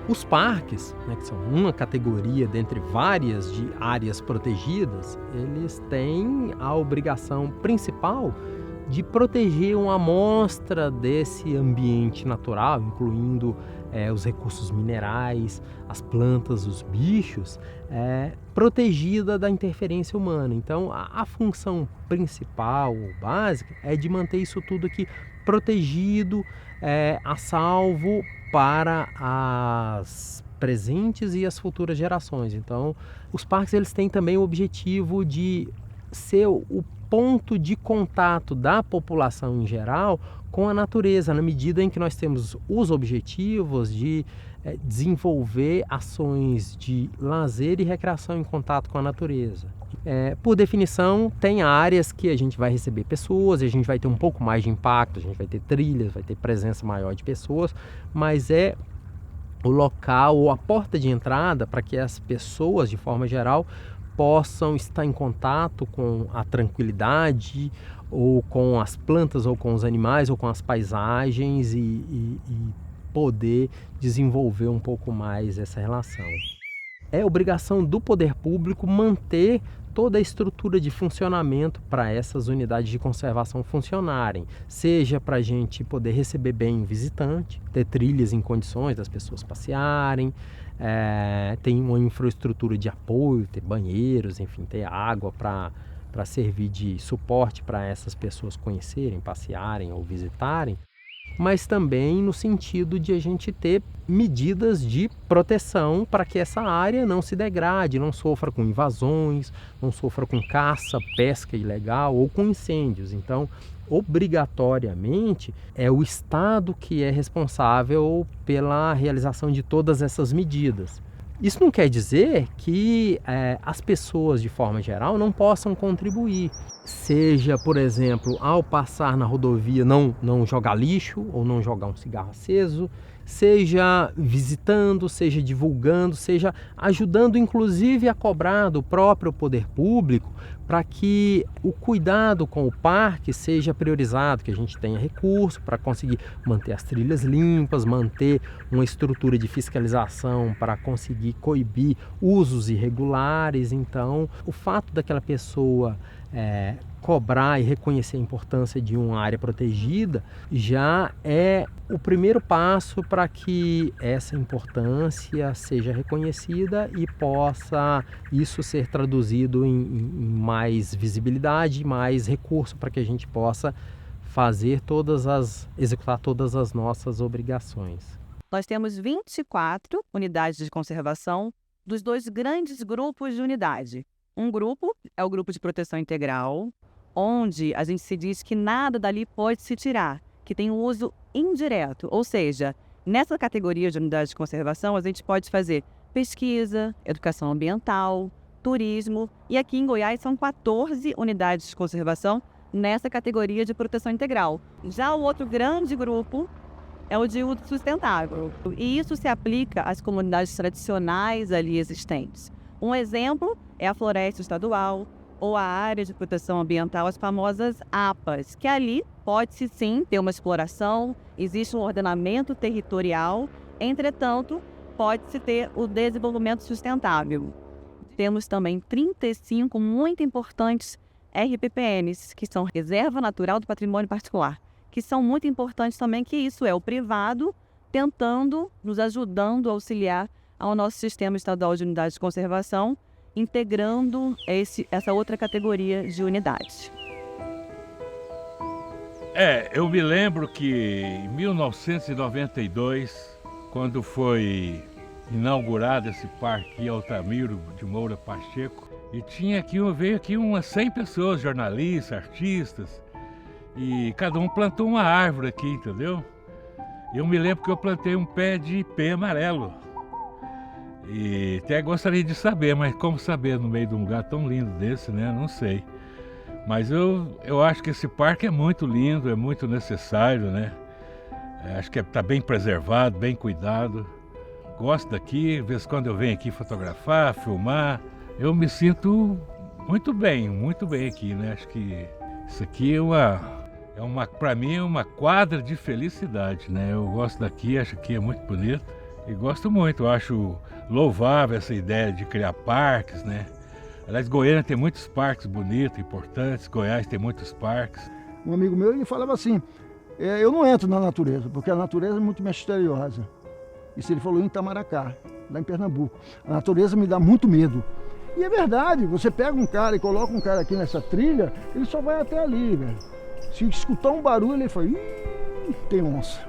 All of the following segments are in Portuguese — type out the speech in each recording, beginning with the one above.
Os parques, né, que são uma categoria dentre várias de áreas protegidas, eles têm a obrigação principal de proteger uma amostra desse ambiente natural, incluindo os recursos minerais, as plantas, os bichos, protegida da interferência humana. Então, a função principal ou básica é de manter isso tudo aqui protegido, a salvo para as presentes e as futuras gerações. Então, os parques eles têm também o objetivo de ser o ponto de contato da população em geral com a natureza, na medida em que nós temos os objetivos de desenvolver ações de lazer e recreação em contato com a natureza. Por definição, tem áreas que a gente vai receber pessoas, a gente vai ter um pouco mais de impacto, a gente vai ter trilhas, vai ter presença maior de pessoas, mas é o local ou a porta de entrada para que as pessoas, de forma geral, possam estar em contato com a tranquilidade, ou com as plantas, ou com os animais, ou com as paisagens e poder desenvolver um pouco mais essa relação. É obrigação do poder público manter toda a estrutura de funcionamento para essas unidades de conservação funcionarem, seja para a gente poder receber bem o visitante, ter trilhas em condições das pessoas passearem, tem uma infraestrutura de apoio, ter banheiros, enfim, ter água para servir de suporte para essas pessoas conhecerem, passearem ou visitarem, mas também no sentido de a gente ter medidas de proteção para que essa área não se degrade, não sofra com invasões, não sofra com caça, pesca ilegal ou com incêndios. Então, obrigatoriamente, é o Estado que é responsável pela realização de todas essas medidas. Isso não quer dizer que as pessoas, de forma geral, não possam contribuir. Seja, por exemplo, ao passar na rodovia não jogar lixo ou não jogar um cigarro aceso, seja visitando, seja divulgando, seja ajudando inclusive a cobrar do próprio poder público para que o cuidado com o parque seja priorizado, que a gente tenha recurso para conseguir manter as trilhas limpas, manter uma estrutura de fiscalização para conseguir coibir usos irregulares. Então, o fato daquela pessoa cobrar e reconhecer a importância de uma área protegida já é o primeiro passo para que essa importância seja reconhecida e possa isso ser traduzido em mais visibilidade, mais recurso para que a gente possa executar todas as nossas obrigações. Nós temos 24 unidades de conservação dos dois grandes grupos de unidade. Um grupo é o grupo de proteção integral, onde a gente se diz que nada dali pode se tirar, que tem um uso indireto, ou seja, nessa categoria de unidade de conservação a gente pode fazer pesquisa, educação ambiental, turismo, e aqui em Goiás são 14 unidades de conservação nessa categoria de proteção integral. Já o outro grande grupo é o de uso sustentável, e isso se aplica às comunidades tradicionais ali existentes. Um exemplo é a Floresta Estadual ou a Área de Proteção Ambiental, as famosas APAs, que ali pode-se sim ter uma exploração, existe um ordenamento territorial, entretanto, pode-se ter o desenvolvimento sustentável. Temos também 35 muito importantes RPPNs, que são Reserva Natural do Patrimônio Particular, que são muito importantes também, que isso é o privado tentando, nos ajudando a auxiliar ao nosso sistema estadual de unidades de conservação, integrando essa outra categoria de unidades. Eu me lembro que em 1992, quando foi inaugurado esse parque Altamiro de Moura Pacheco, e veio aqui umas 100 pessoas, jornalistas, artistas, e cada um plantou uma árvore aqui, entendeu? Eu me lembro que eu plantei um pé de ipê amarelo. E até gostaria de saber, mas como saber no meio de um lugar tão lindo desse, né? Não sei. Mas eu acho que esse parque é muito lindo, é muito necessário, né? Acho que está bem preservado, bem cuidado. Gosto daqui, de vez em quando eu venho aqui fotografar, filmar. Eu me sinto muito bem aqui, né? Acho que isso aqui para mim é uma quadra de felicidade, né? Eu gosto daqui, acho que é muito bonito. E gosto muito, eu acho louvável essa ideia de criar parques, né? Aliás, Goiânia tem muitos parques bonitos, importantes, Goiás tem muitos parques. Um amigo meu, ele falava assim, eu não entro na natureza, porque a natureza é muito misteriosa. Isso ele falou em Itamaracá, lá em Pernambuco. A natureza me dá muito medo. E é verdade, você pega um cara e coloca um cara aqui nessa trilha, ele só vai até ali, velho. Se escutar um barulho, ele fala, ih, tem onça.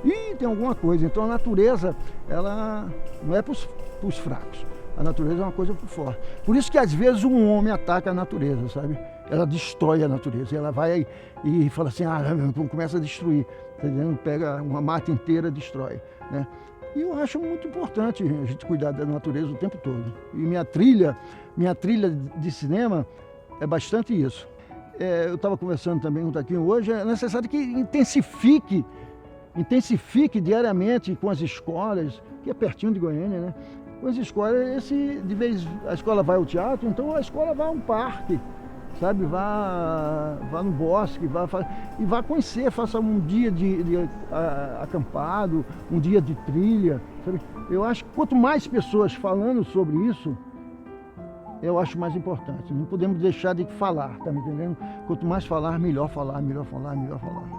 Ih, tem alguma coisa. Então a natureza, ela não é para os fracos. A natureza é uma coisa pro forte. Por isso que às vezes um homem ataca a natureza, sabe? Ela destrói a natureza. Ela vai e fala assim, começa a destruir. Tá entendendo? Pega uma mata inteira, destrói, né? E eu acho muito importante a gente cuidar da natureza o tempo todo. E minha trilha de cinema é bastante isso. Eu estava conversando também com o Taquinho hoje, é necessário que intensifique diariamente com as escolas, que é pertinho de Goiânia, né? Com as escolas, a escola vai ao teatro, então a escola vai a um parque, sabe? Vá no bosque, vá conhecer, faça um dia de acampado, um dia de trilha, sabe? Eu acho que quanto mais pessoas falando sobre isso, eu acho mais importante. Não podemos deixar de falar, tá me entendendo? Quanto mais falar, melhor falar, melhor falar, melhor falar.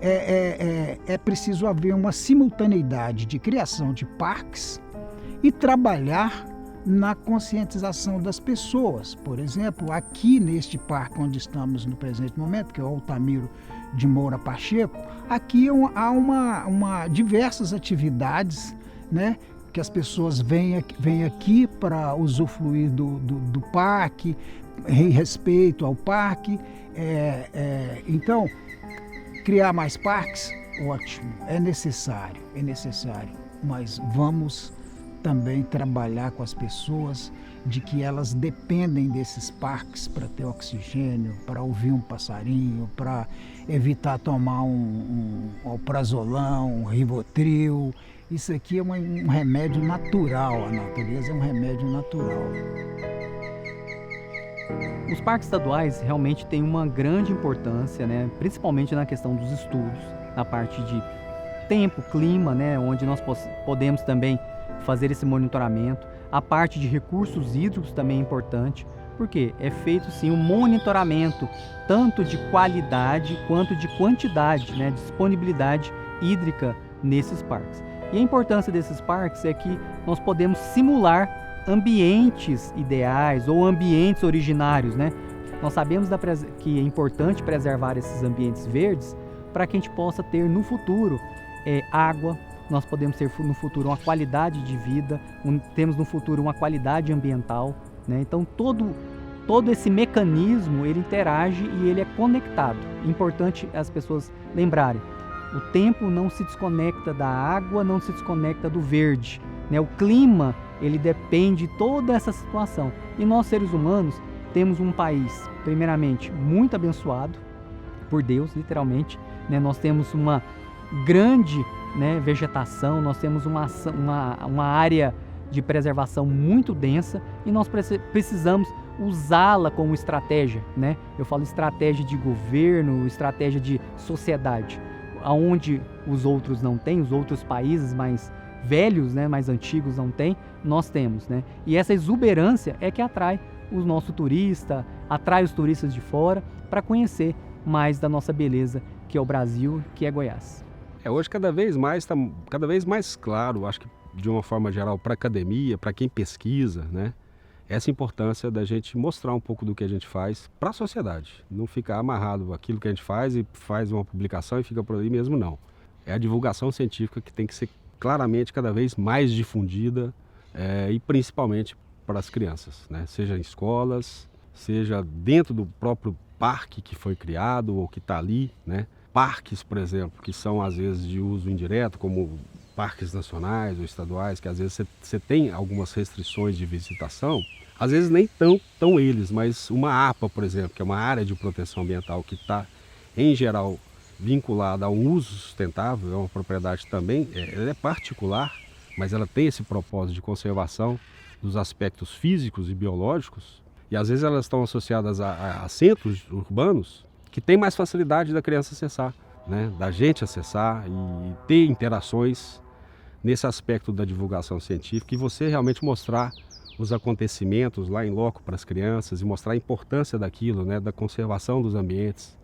É preciso haver uma simultaneidade de criação de parques e trabalhar na conscientização das pessoas. Por exemplo, aqui neste parque onde estamos no presente momento, que é o Altamiro de Moura Pacheco, aqui há diversas atividades, né, que as pessoas vêm aqui para usufruir do parque, em respeito ao parque. Então, criar mais parques, ótimo, é necessário, mas vamos também trabalhar com as pessoas de que elas dependem desses parques para ter oxigênio, para ouvir um passarinho, para evitar tomar um alprazolam, um Rivotril. Isso aqui é um remédio natural, a natureza é um remédio natural. Os parques estaduais realmente têm uma grande importância, né? Principalmente na questão dos estudos, na parte de tempo, clima, né? Onde nós podemos também fazer esse monitoramento. A parte de recursos hídricos também é importante, porque é feito sim um monitoramento tanto de qualidade quanto de quantidade, né? Disponibilidade hídrica nesses parques. E a importância desses parques é que nós podemos simular ambientes ideais ou ambientes originários, né? Nós sabemos que é importante preservar esses ambientes verdes para que a gente possa ter no futuro água, nós podemos ter no futuro uma qualidade de vida, temos no futuro uma qualidade ambiental, né? Então todo esse mecanismo ele interage e ele é conectado. Importante as pessoas lembrarem, o tempo não se desconecta da água, não se desconecta do verde, né? O clima ele depende de toda essa situação. E nós seres humanos temos um país, primeiramente, muito abençoado por Deus, literalmente, né? Nós temos uma grande, né, vegetação, nós temos uma área de preservação muito densa e nós precisamos usá-la como estratégia, né? Eu falo estratégia de governo, estratégia de sociedade, aonde os outros não têm, os outros países mais velhos, né, mais antigos não têm, nós temos, né? E essa exuberância é que atrai o nosso turista, atrai os turistas de fora para conhecer mais da nossa beleza, que é o Brasil, que é Goiás. Hoje cada vez mais está cada vez mais claro, acho que de uma forma geral para a academia, para quem pesquisa, né? Essa importância da gente mostrar um pouco do que a gente faz para a sociedade. Não ficar amarrado aquilo que a gente faz e faz uma publicação e fica por aí mesmo, não. É a divulgação científica que tem que ser claramente cada vez mais difundida e principalmente para as crianças, né? Seja em escolas, seja dentro do próprio parque que foi criado ou que está ali, né? Parques, por exemplo, que são às vezes de uso indireto, como parques nacionais ou estaduais, que às vezes você tem algumas restrições de visitação, às vezes nem tão eles, mas uma APA, por exemplo, que é uma área de proteção ambiental que está, em geral, vinculada a um uso sustentável, é uma propriedade também, ela é particular, mas ela tem esse propósito de conservação dos aspectos físicos e biológicos, e às vezes elas estão associadas a centros urbanos, que tem mais facilidade da criança acessar, né? Da gente acessar e ter interações nesse aspecto da divulgação científica e você realmente mostrar os acontecimentos lá em loco para as crianças e mostrar a importância daquilo, né, da conservação dos ambientes.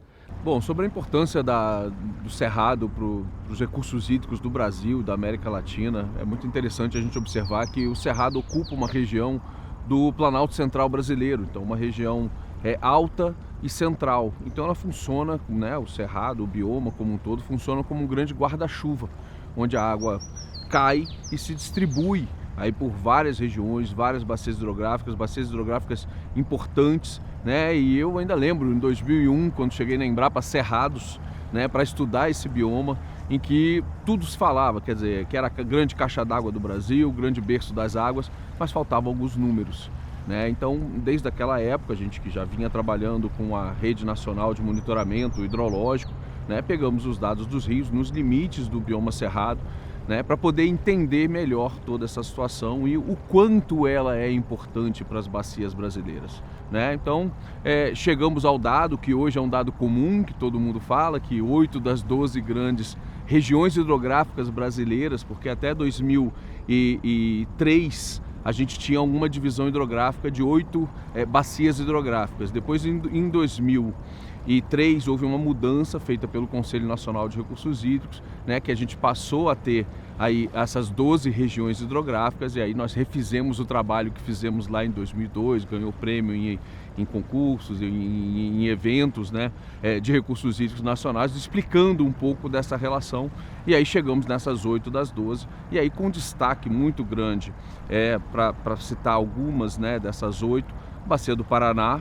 Bom, sobre a importância do cerrado para os recursos hídricos do Brasil, da América Latina, é muito interessante a gente observar que o cerrado ocupa uma região do Planalto Central brasileiro, então uma região alta e central. Então ela funciona, né, o cerrado, o bioma como um todo, funciona como um grande guarda-chuva, onde a água cai e se distribui aí por várias regiões, várias bacias hidrográficas importantes, né? E eu ainda lembro, em 2001, quando cheguei na Embrapa Cerrados, né, para estudar esse bioma, em que tudo se falava, quer dizer, que era a grande caixa d'água do Brasil, o grande berço das águas, mas faltavam alguns números, né? Então, desde aquela época, a gente que já vinha trabalhando com a Rede Nacional de Monitoramento Hidrológico, né, pegamos os dados dos rios nos limites do bioma cerrado, né, para poder entender melhor toda essa situação e o quanto ela é importante para as bacias brasileiras, né? Então, chegamos ao dado que hoje é um dado comum, que todo mundo fala, que 8 das 12 grandes regiões hidrográficas brasileiras, porque até 2003 a gente tinha uma divisão hidrográfica de 8 bacias hidrográficas. Depois, em 2003, houve uma mudança feita pelo Conselho Nacional de Recursos Hídricos, né, que a gente passou a ter aí essas 12 regiões hidrográficas, e aí nós refizemos o trabalho que fizemos lá em 2002, ganhou prêmio em concursos, em eventos, né, de recursos hídricos nacionais, explicando um pouco dessa relação, e aí chegamos nessas 8 das 12, e aí com destaque muito grande, para citar algumas, né, dessas 8, Bacia do Paraná,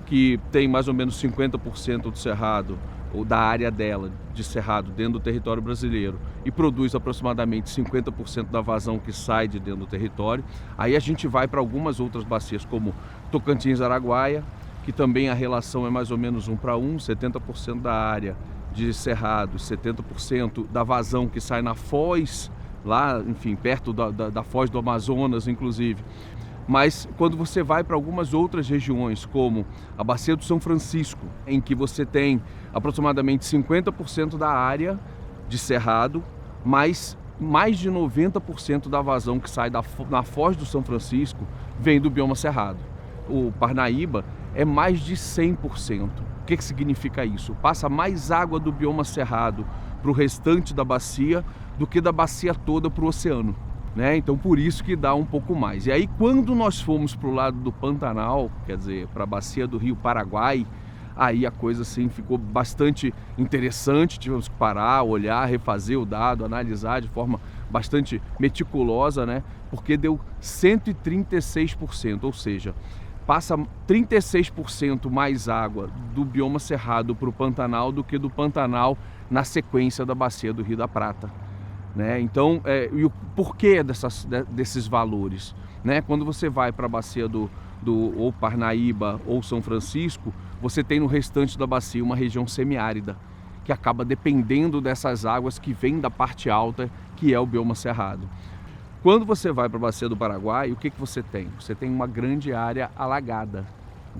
que tem mais ou menos 50% do cerrado, ou da área dela, de cerrado, dentro do território brasileiro, e produz aproximadamente 50% da vazão que sai de dentro do território. Aí a gente vai para algumas outras bacias, como Tocantins-Araguaia, que também a relação é mais ou menos 1:1, 70% da área de cerrado, 70% da vazão que sai na foz, lá, enfim, perto da foz do Amazonas, inclusive. Mas quando você vai para algumas outras regiões, como a Bacia do São Francisco, em que você tem aproximadamente 50% da área de cerrado, mas mais de 90% da vazão que sai na foz do São Francisco vem do bioma cerrado. O Parnaíba é mais de 100%. O que significa isso? Passa mais água do bioma cerrado para o restante da bacia do que da bacia toda para o oceano, né? Então por isso que dá um pouco mais. E aí quando nós fomos para o lado do Pantanal, quer dizer, para a bacia do Rio Paraguai, aí a coisa assim ficou bastante interessante, tivemos que parar, olhar, refazer o dado, analisar de forma bastante meticulosa, né? Porque deu 136%, ou seja, passa 36% mais água do bioma cerrado para o Pantanal do que do Pantanal na sequência da bacia do Rio da Prata, né? Então, e o porquê desses valores, né? Quando você vai para a bacia do ou Parnaíba ou São Francisco, você tem no restante da bacia uma região semiárida, que acaba dependendo dessas águas que vêm da parte alta, que é o bioma cerrado. Quando você vai para a bacia do Paraguai, o que você tem? Você tem uma grande área alagada,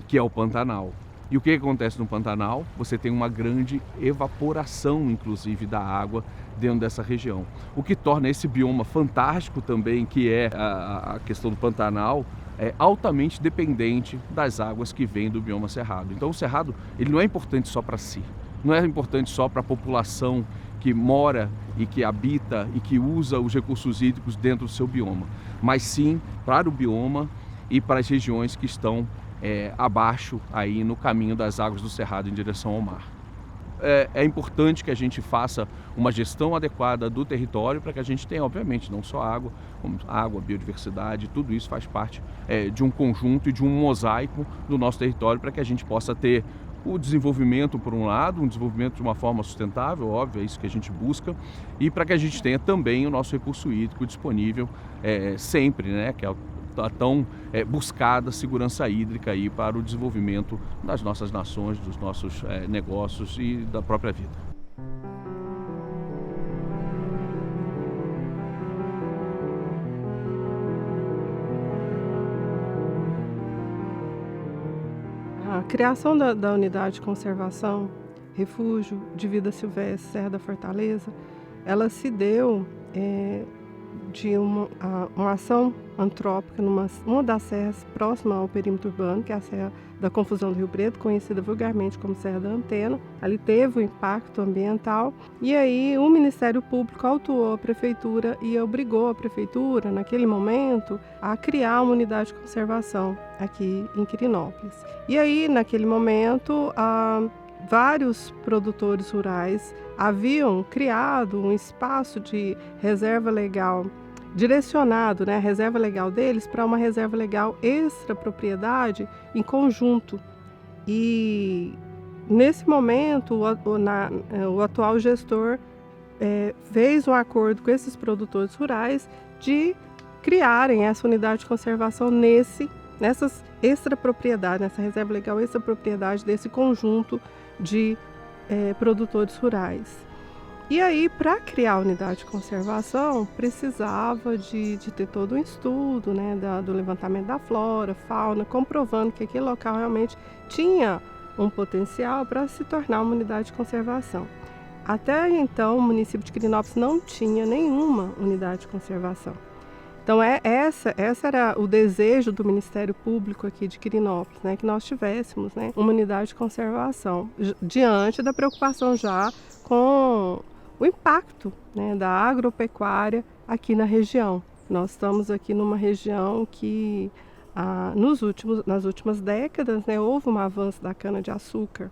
que é o Pantanal. E o que acontece no Pantanal? Você tem uma grande evaporação, inclusive, da água dentro dessa região. O que torna esse bioma fantástico também, que é a questão do Pantanal, altamente dependente das águas que vêm do bioma cerrado. Então o cerrado, ele não é importante só para si, não é importante só para a população que mora e que habita e que usa os recursos hídricos dentro do seu bioma, mas sim para o bioma e para as regiões que estão abaixo, aí no caminho das águas do cerrado em direção ao mar. É importante que a gente faça uma gestão adequada do território para que a gente tenha, obviamente, não só água, como água, biodiversidade, tudo isso faz parte de um conjunto e de um mosaico do nosso território para que a gente possa ter o desenvolvimento, por um lado, um desenvolvimento de uma forma sustentável, óbvio, é isso que a gente busca, e para que a gente tenha também o nosso recurso hídrico disponível sempre, né, que é a tão buscada segurança hídrica aí para o desenvolvimento das nossas nações, dos nossos negócios e da própria vida. A criação da unidade de conservação, refúgio de vida silvestre Serra da Fortaleza, ela se deu de uma ação antrópica numa das serras próxima ao perímetro urbano, que é a Serra da Confusão do Rio Preto, conhecida vulgarmente como Serra da Antena. Ali teve um impacto ambiental e aí o Ministério Público autuou a prefeitura e obrigou a prefeitura, naquele momento, a criar uma unidade de conservação aqui em Quirinópolis. E aí, naquele momento, vários produtores rurais haviam criado um espaço de reserva legal direcionado, a reserva legal deles para uma reserva legal extra-propriedade em conjunto. E nesse momento o atual gestor fez um acordo com esses produtores rurais de criarem essa unidade de conservação nessas extra-propriedades, nessa reserva legal extra-propriedade desse conjunto de produtores rurais. E aí, para criar a unidade de conservação, precisava de ter todo um estudo, do levantamento da flora, fauna, comprovando que aquele local realmente tinha um potencial para se tornar uma unidade de conservação. Até então, o município de Quirinópolis não tinha nenhuma unidade de conservação. Então, essa era o desejo do Ministério Público aqui de Quirinópolis, que nós tivéssemos uma unidade de conservação, diante da preocupação já com o impacto da agropecuária aqui na região. Nós estamos aqui numa região que, nas últimas décadas, houve um avanço da cana-de-açúcar.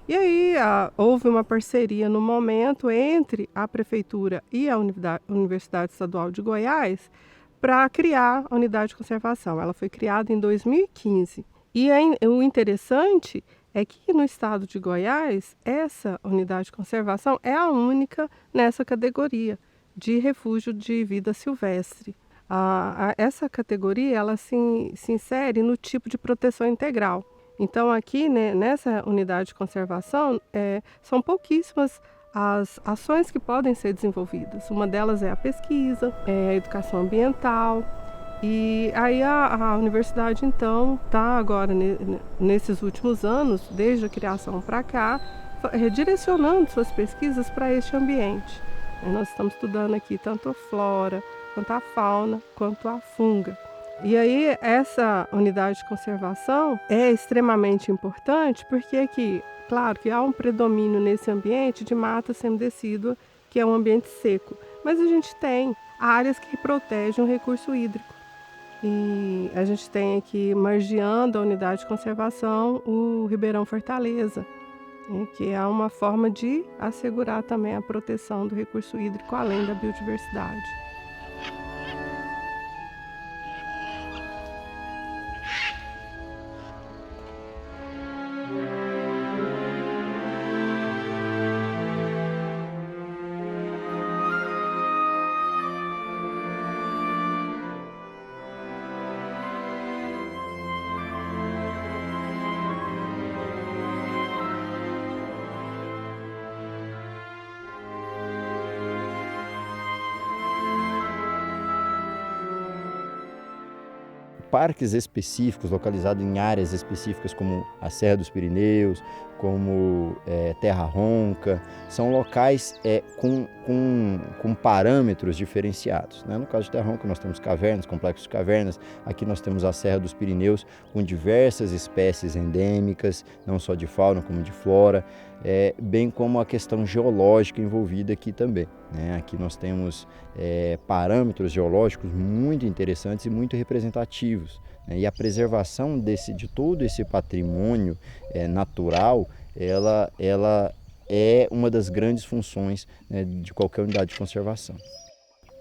E aí houve uma parceria no momento entre a Prefeitura e a Universidade Estadual de Goiás para criar a unidade de conservação. Ela foi criada em 2015. E o interessante é que no estado de Goiás, essa unidade de conservação é a única nessa categoria de refúgio de vida silvestre. Essa categoria ela se insere no tipo de proteção integral. Então aqui, nessa unidade de conservação, são pouquíssimas as ações que podem ser desenvolvidas. Uma delas é a pesquisa, a educação ambiental. E aí a universidade, então, está agora, nesses últimos anos, desde a criação para cá, redirecionando suas pesquisas para este ambiente. Nós estamos estudando aqui tanto a flora, quanto a fauna, quanto a funga. E aí essa unidade de conservação é extremamente importante porque aqui, claro que há um predomínio nesse ambiente de mata semidecídua, que é um ambiente seco, mas a gente tem áreas que protegem o recurso hídrico. E a gente tem aqui, margeando a unidade de conservação, o Ribeirão Fortaleza, que é uma forma de assegurar também a proteção do recurso hídrico, além da biodiversidade. Parques específicos, localizados em áreas específicas como a Serra dos Pirineus, como Terra Ronca, são locais com parâmetros diferenciados. No caso de Terra Ronca nós temos cavernas, complexos de cavernas, aqui nós temos a Serra dos Pirineus com diversas espécies endêmicas, não só de fauna como de flora, bem como a questão geológica envolvida aqui também. Aqui nós temos parâmetros geológicos muito interessantes e muito representativos. E a preservação de todo esse patrimônio natural, ela é uma das grandes funções de qualquer unidade de conservação.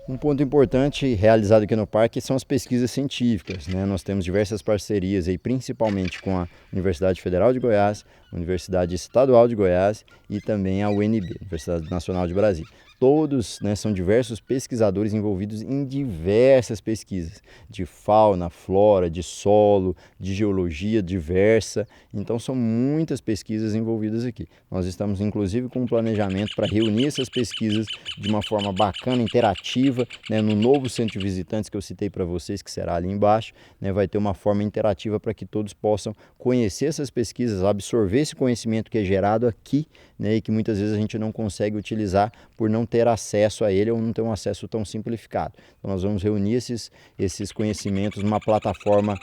Um ponto importante realizado aqui no parque são as pesquisas científicas. Nós temos diversas parcerias, principalmente com a Universidade Federal de Goiás, a Universidade Estadual de Goiás e também a UNB, Universidade Nacional de Brasília. Todos são diversos pesquisadores envolvidos em diversas pesquisas de fauna, flora, de solo, de geologia diversa. Então são muitas pesquisas envolvidas aqui. Nós estamos inclusive com um planejamento para reunir essas pesquisas de uma forma bacana, interativa, no novo centro de visitantes que eu citei para vocês, que será ali embaixo. Vai ter uma forma interativa para que todos possam conhecer essas pesquisas, absorver esse conhecimento que é gerado aqui, e que muitas vezes a gente não consegue utilizar por não ter acesso a ele ou não ter um acesso tão simplificado. Então nós vamos reunir esses conhecimentos numa plataforma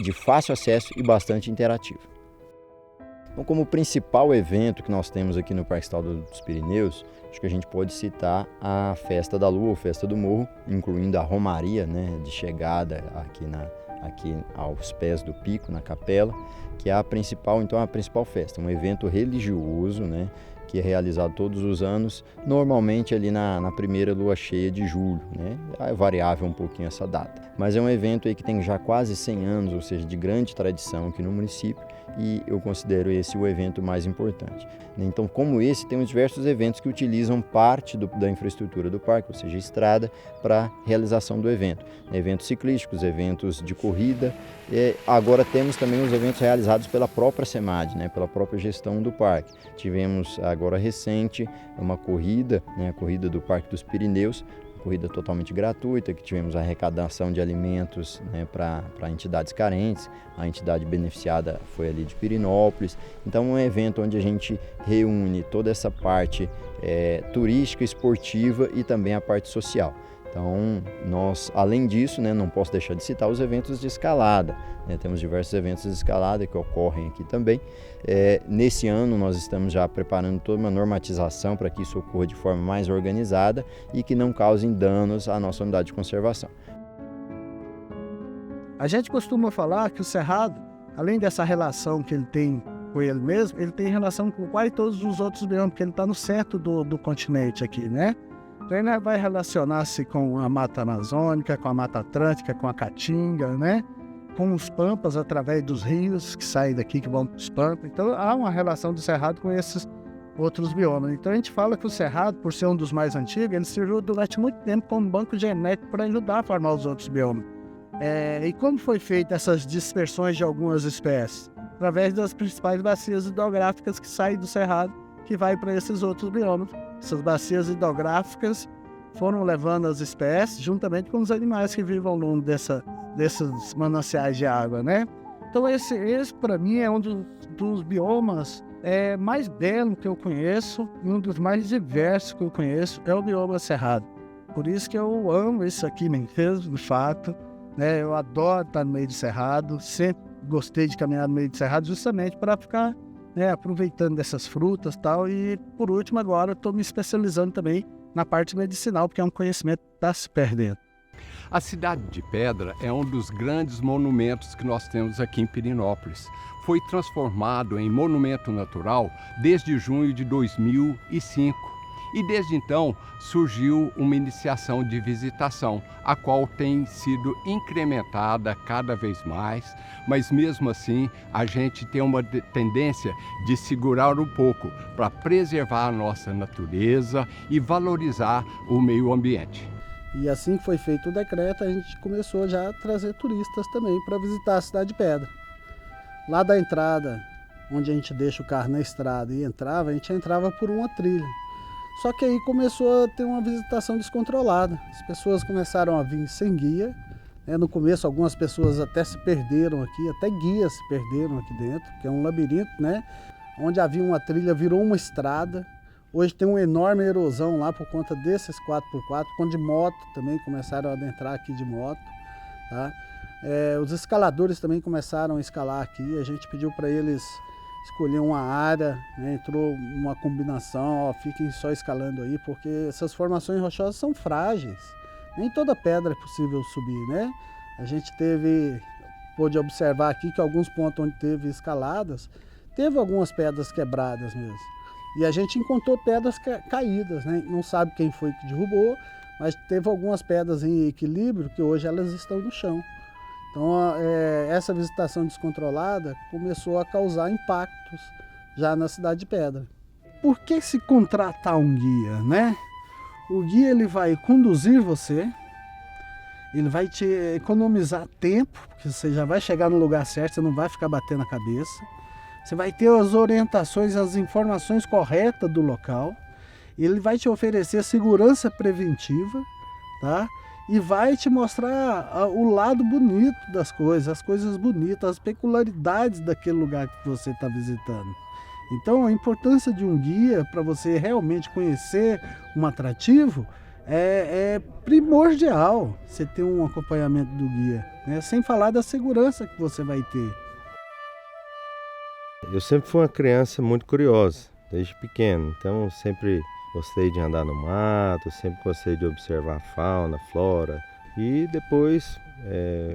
de fácil acesso e bastante interativa. Então, como principal evento que nós temos aqui no Parque Estadual dos Pirineus, acho que a gente pode citar a Festa da Lua, ou Festa do Morro, incluindo a Romaria, né, de chegada aqui aos pés do pico, na capela, que é a principal festa, um evento religioso, né, que é realizado todos os anos, normalmente ali na primeira lua cheia de julho, né? É variável um pouquinho essa data. Mas é um evento aí que tem já quase 100 anos, ou seja, de grande tradição aqui no município, e eu considero esse o evento mais importante. Então, como esse, temos diversos eventos que utilizam parte da infraestrutura do parque, ou seja, estrada, para realização do evento. Eventos ciclísticos, eventos de corrida. E agora temos também os eventos realizados pela própria SEMAD, né, pela própria gestão do parque. Tivemos agora recente uma corrida, né, a corrida do Parque dos Pirineus, corrida totalmente gratuita, que tivemos a arrecadação de alimentos, né, para entidades carentes. A entidade beneficiada foi ali de Pirinópolis. Então, é um evento onde a gente reúne toda essa parte turística, esportiva e também a parte social. Então, nós, além disso, né, não posso deixar de citar os eventos de escalada, né? Temos diversos eventos de escalada que ocorrem aqui também. Nesse ano, nós estamos já preparando toda uma normatização para que isso ocorra de forma mais organizada e que não causem danos à nossa unidade de conservação. A gente costuma falar que o Cerrado, além dessa relação que ele tem com ele mesmo, ele tem relação com quase todos os outros biomas, porque ele está no centro do continente aqui, né? Então ele vai relacionar-se com a Mata Amazônica, com a Mata Atlântica, com a Caatinga, né? Com os pampas através dos rios que saem daqui, que vão para os pampas. Então há uma relação do Cerrado com esses outros biomas. Então a gente fala que o Cerrado, por ser um dos mais antigos, ele serviu durante muito tempo como banco genético para ajudar a formar os outros biomas. E como foi feita essas dispersões de algumas espécies? Através das principais bacias hidrográficas que saem do Cerrado, que vai para esses outros biomas. Essas bacias hidrográficas foram levando as espécies juntamente com os animais que vivem ao longo desses mananciais de água, né? Então esse para mim é um dos biomas mais belos que eu conheço e um dos mais diversos que eu conheço é o bioma Cerrado. Por isso que eu amo isso aqui mesmo, de fato, né? Eu adoro estar no meio do Cerrado, sempre gostei de caminhar no meio do Cerrado justamente para ficar, né, aproveitando dessas frutas e tal. E por último agora estou me especializando também na parte medicinal, porque é um conhecimento que está se perdendo. A Cidade de Pedra é um dos grandes monumentos que nós temos aqui em Pirinópolis. Foi transformado em monumento natural desde junho de 2005. E desde então surgiu uma iniciação de visitação, a qual tem sido incrementada cada vez mais, mas mesmo assim a gente tem uma tendência de segurar um pouco para preservar a nossa natureza e valorizar o meio ambiente. E assim que foi feito o decreto, a gente começou já a trazer turistas também para visitar a Cidade de Pedra. Lá da entrada, onde a gente deixa o carro na estrada e entrava, a gente entrava por uma trilha. Só que aí começou a ter uma visitação descontrolada. As pessoas começaram a vir sem guia. No começo, algumas pessoas até se perderam aqui, até guias se perderam aqui dentro, que é um labirinto, né? Onde havia uma trilha, virou uma estrada. Hoje tem uma enorme erosão lá por conta desses 4x4, quando de moto também começaram a adentrar aqui de moto, tá? Os escaladores também começaram a escalar aqui. A gente pediu para eles escolher uma área, né? Entrou uma combinação, fiquem só escalando aí, porque essas formações rochosas são frágeis. Nem toda pedra é possível subir, né? A gente pôde observar aqui que alguns pontos onde teve escaladas, teve algumas pedras quebradas mesmo. E a gente encontrou pedras caídas, né? Não sabe quem foi que derrubou, mas teve algumas pedras em equilíbrio que hoje elas estão no chão. Então, essa visitação descontrolada começou a causar impactos já na Cidade de Pedra. Por que se contratar um guia, né? O guia ele vai conduzir você, ele vai te economizar tempo, porque você já vai chegar no lugar certo, você não vai ficar batendo a cabeça. Você vai ter as orientações, as informações corretas do local. Ele vai te oferecer segurança preventiva, tá? E vai te mostrar o lado bonito das coisas, as coisas bonitas, as peculiaridades daquele lugar que você está visitando. Então, a importância de um guia para você realmente conhecer um atrativo é primordial, você ter um acompanhamento do guia, né? Sem falar da segurança que você vai ter. Eu sempre fui uma criança muito curiosa, desde pequeno, então sempre gostei de andar no mato, sempre gostei de observar a fauna, a flora. E depois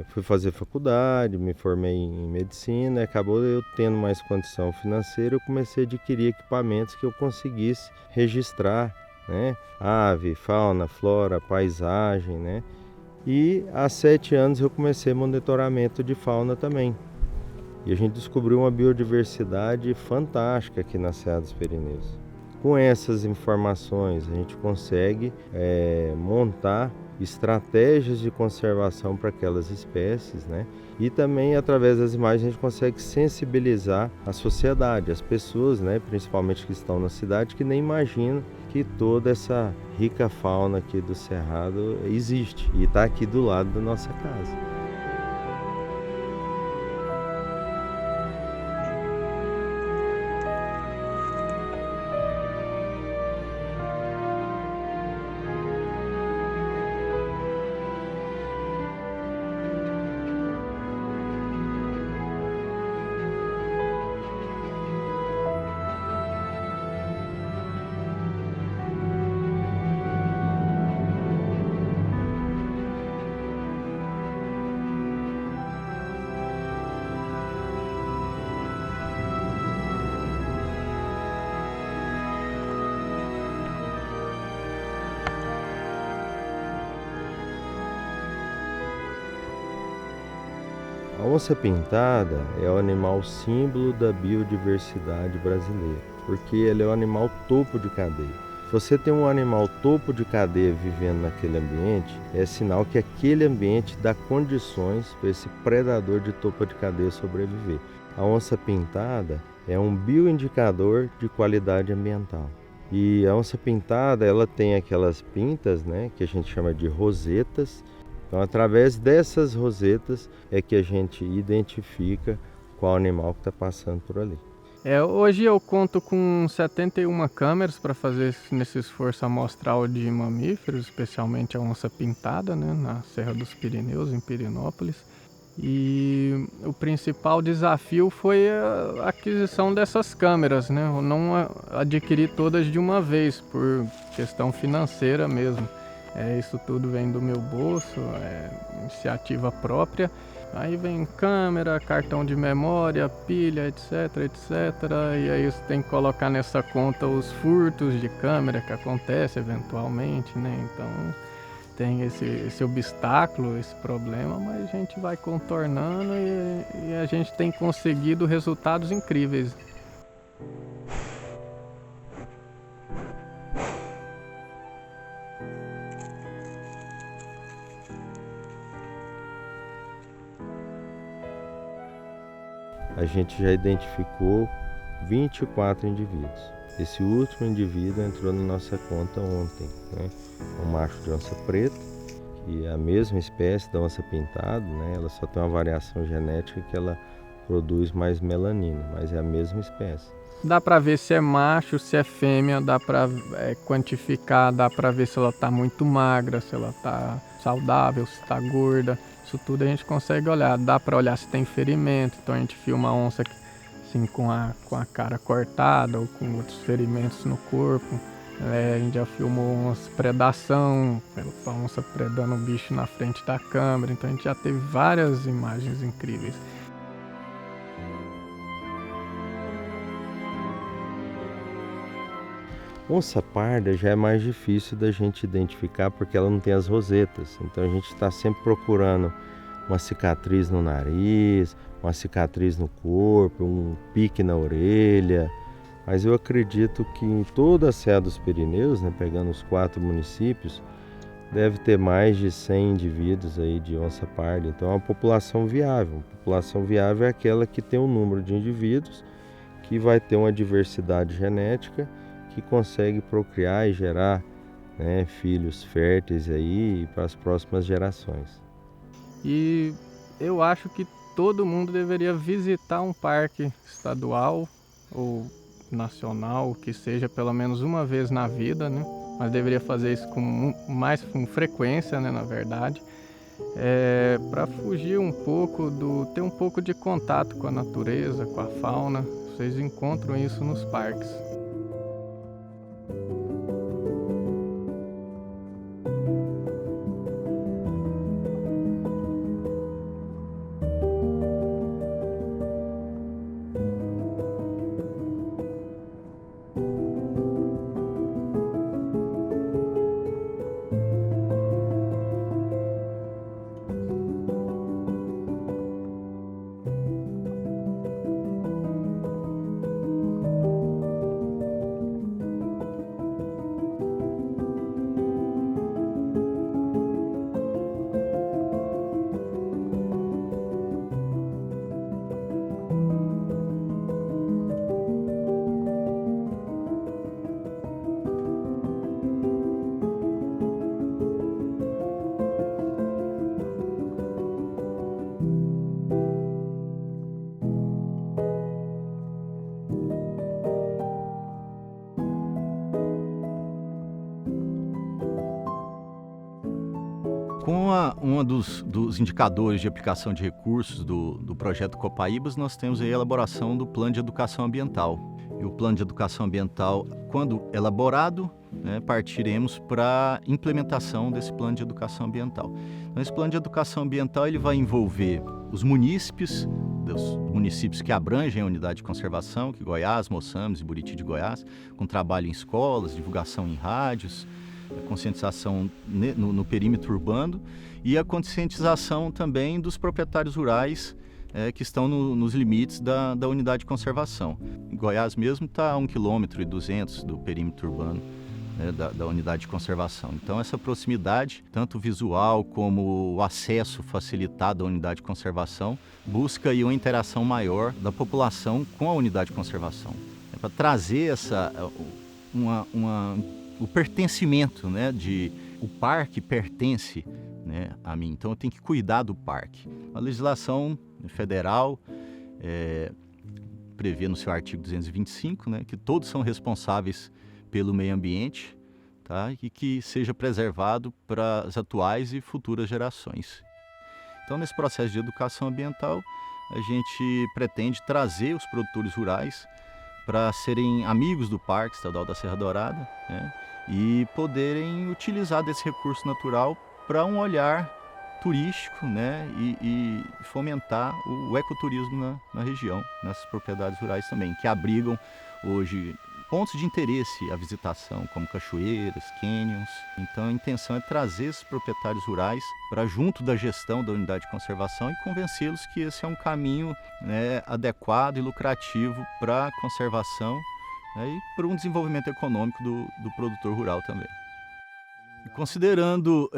fui fazer faculdade, me formei em medicina, acabou eu tendo mais condição financeira, eu comecei a adquirir equipamentos que eu conseguisse registrar, né? Ave, fauna, flora, paisagem, né? E há 7 anos eu comecei monitoramento de fauna também. E a gente descobriu uma biodiversidade fantástica aqui na Serra dos Pirineus. Com essas informações a gente consegue montar estratégias de conservação para aquelas espécies, né? E também através das imagens a gente consegue sensibilizar a sociedade, as pessoas, né? Principalmente que estão na cidade, que nem imaginam que toda essa rica fauna aqui do Cerrado existe e está aqui do lado da nossa casa. A onça-pintada é o animal símbolo da biodiversidade brasileira, porque ele é o animal topo de cadeia. Se você tem um animal topo de cadeia vivendo naquele ambiente, é sinal que aquele ambiente dá condições para esse predador de topo de cadeia sobreviver. A onça-pintada é um bioindicador de qualidade ambiental. E a onça-pintada, ela tem aquelas pintas, né, que a gente chama de rosetas. Então, através dessas rosetas é que a gente identifica qual animal que está passando por ali. Hoje eu conto com 71 câmeras para fazer nesse esforço amostral de mamíferos, especialmente a onça-pintada, né, na Serra dos Pirineus, em Pirinópolis. E o principal desafio foi a aquisição dessas câmeras, né? Eu não adquiri todas de uma vez, por questão financeira mesmo. Isso tudo vem do meu bolso, iniciativa própria. Aí vem câmera, cartão de memória, pilha, etc, etc. E aí você tem que colocar nessa conta os furtos de câmera que acontecem eventualmente, né? Então tem esse obstáculo, esse problema, mas a gente vai contornando e a gente tem conseguido resultados incríveis. A gente já identificou 24 indivíduos. Esse último indivíduo entrou na nossa conta ontem, né? Um macho de onça preta, que é a mesma espécie da onça pintada, né? Ela só tem uma variação genética que ela produz mais melanina, mas é a mesma espécie. Dá para ver se é macho, se é fêmea, dá para quantificar, dá para ver se ela está muito magra, se ela está saudável, se está gorda. Isso tudo a gente consegue olhar. Dá para olhar se tem ferimento, então a gente filma a onça assim, com a cara cortada ou com outros ferimentos no corpo. A gente já filmou umas predação, a onça predando o bicho na frente da câmera, então a gente já teve várias imagens incríveis. Onça parda já é mais difícil da gente identificar porque ela não tem as rosetas. Então a gente está sempre procurando uma cicatriz no nariz, uma cicatriz no corpo, um pique na orelha. Mas eu acredito que em toda a Serra dos Pirineus, né, pegando os 4 municípios, deve ter mais de 100 indivíduos aí de onça parda. Então é uma população viável. Uma população viável é aquela que tem um número de indivíduos que vai ter uma diversidade genética que consegue procriar e gerar, né, filhos férteis aí para as próximas gerações. E eu acho que todo mundo deveria visitar um parque estadual ou nacional, que seja pelo menos uma vez na vida, né? Mas deveria fazer isso com frequência, né, na verdade, para fugir um pouco ter um pouco de contato com a natureza, com a fauna. Vocês encontram isso nos parques. Com um dos indicadores de aplicação de recursos do projeto Copaíbas, nós temos aí a elaboração do Plano de Educação Ambiental. E o Plano de Educação Ambiental, quando elaborado, partiremos para a implementação desse Plano de Educação Ambiental. Então, esse Plano de Educação Ambiental ele vai envolver os munícipes, dos municípios que abrangem a unidade de conservação, que Goiás, Moçambique e Buriti de Goiás, com trabalho em escolas, divulgação em rádios, conscientização no perímetro urbano e a conscientização também dos proprietários rurais que estão nos limites da unidade de conservação. Em Goiás mesmo está a 1,2 km do perímetro urbano da unidade de conservação. Então essa proximidade, tanto visual como o acesso facilitado à unidade de conservação, busca aí uma interação maior da população com a unidade de conservação. Para trazer o pertencimento, o parque pertence a mim, então eu tenho que cuidar do parque. A legislação federal prevê no seu artigo 225 que todos são responsáveis pelo meio ambiente, tá? E que seja preservado para as atuais e futuras gerações. Então, nesse processo de educação ambiental, a gente pretende trazer os produtores rurais para serem amigos do Parque Estadual da Serra Dourada, e poderem utilizar desse recurso natural para um olhar turístico, e fomentar o ecoturismo na região, nessas propriedades rurais também, que abrigam hoje pontos de interesse à visitação, como cachoeiras, cânions. Então a intenção é trazer esses proprietários rurais para junto da gestão da unidade de conservação e convencê-los que esse é um caminho adequado e lucrativo para a conservação e para um desenvolvimento econômico do produtor rural também. E considerando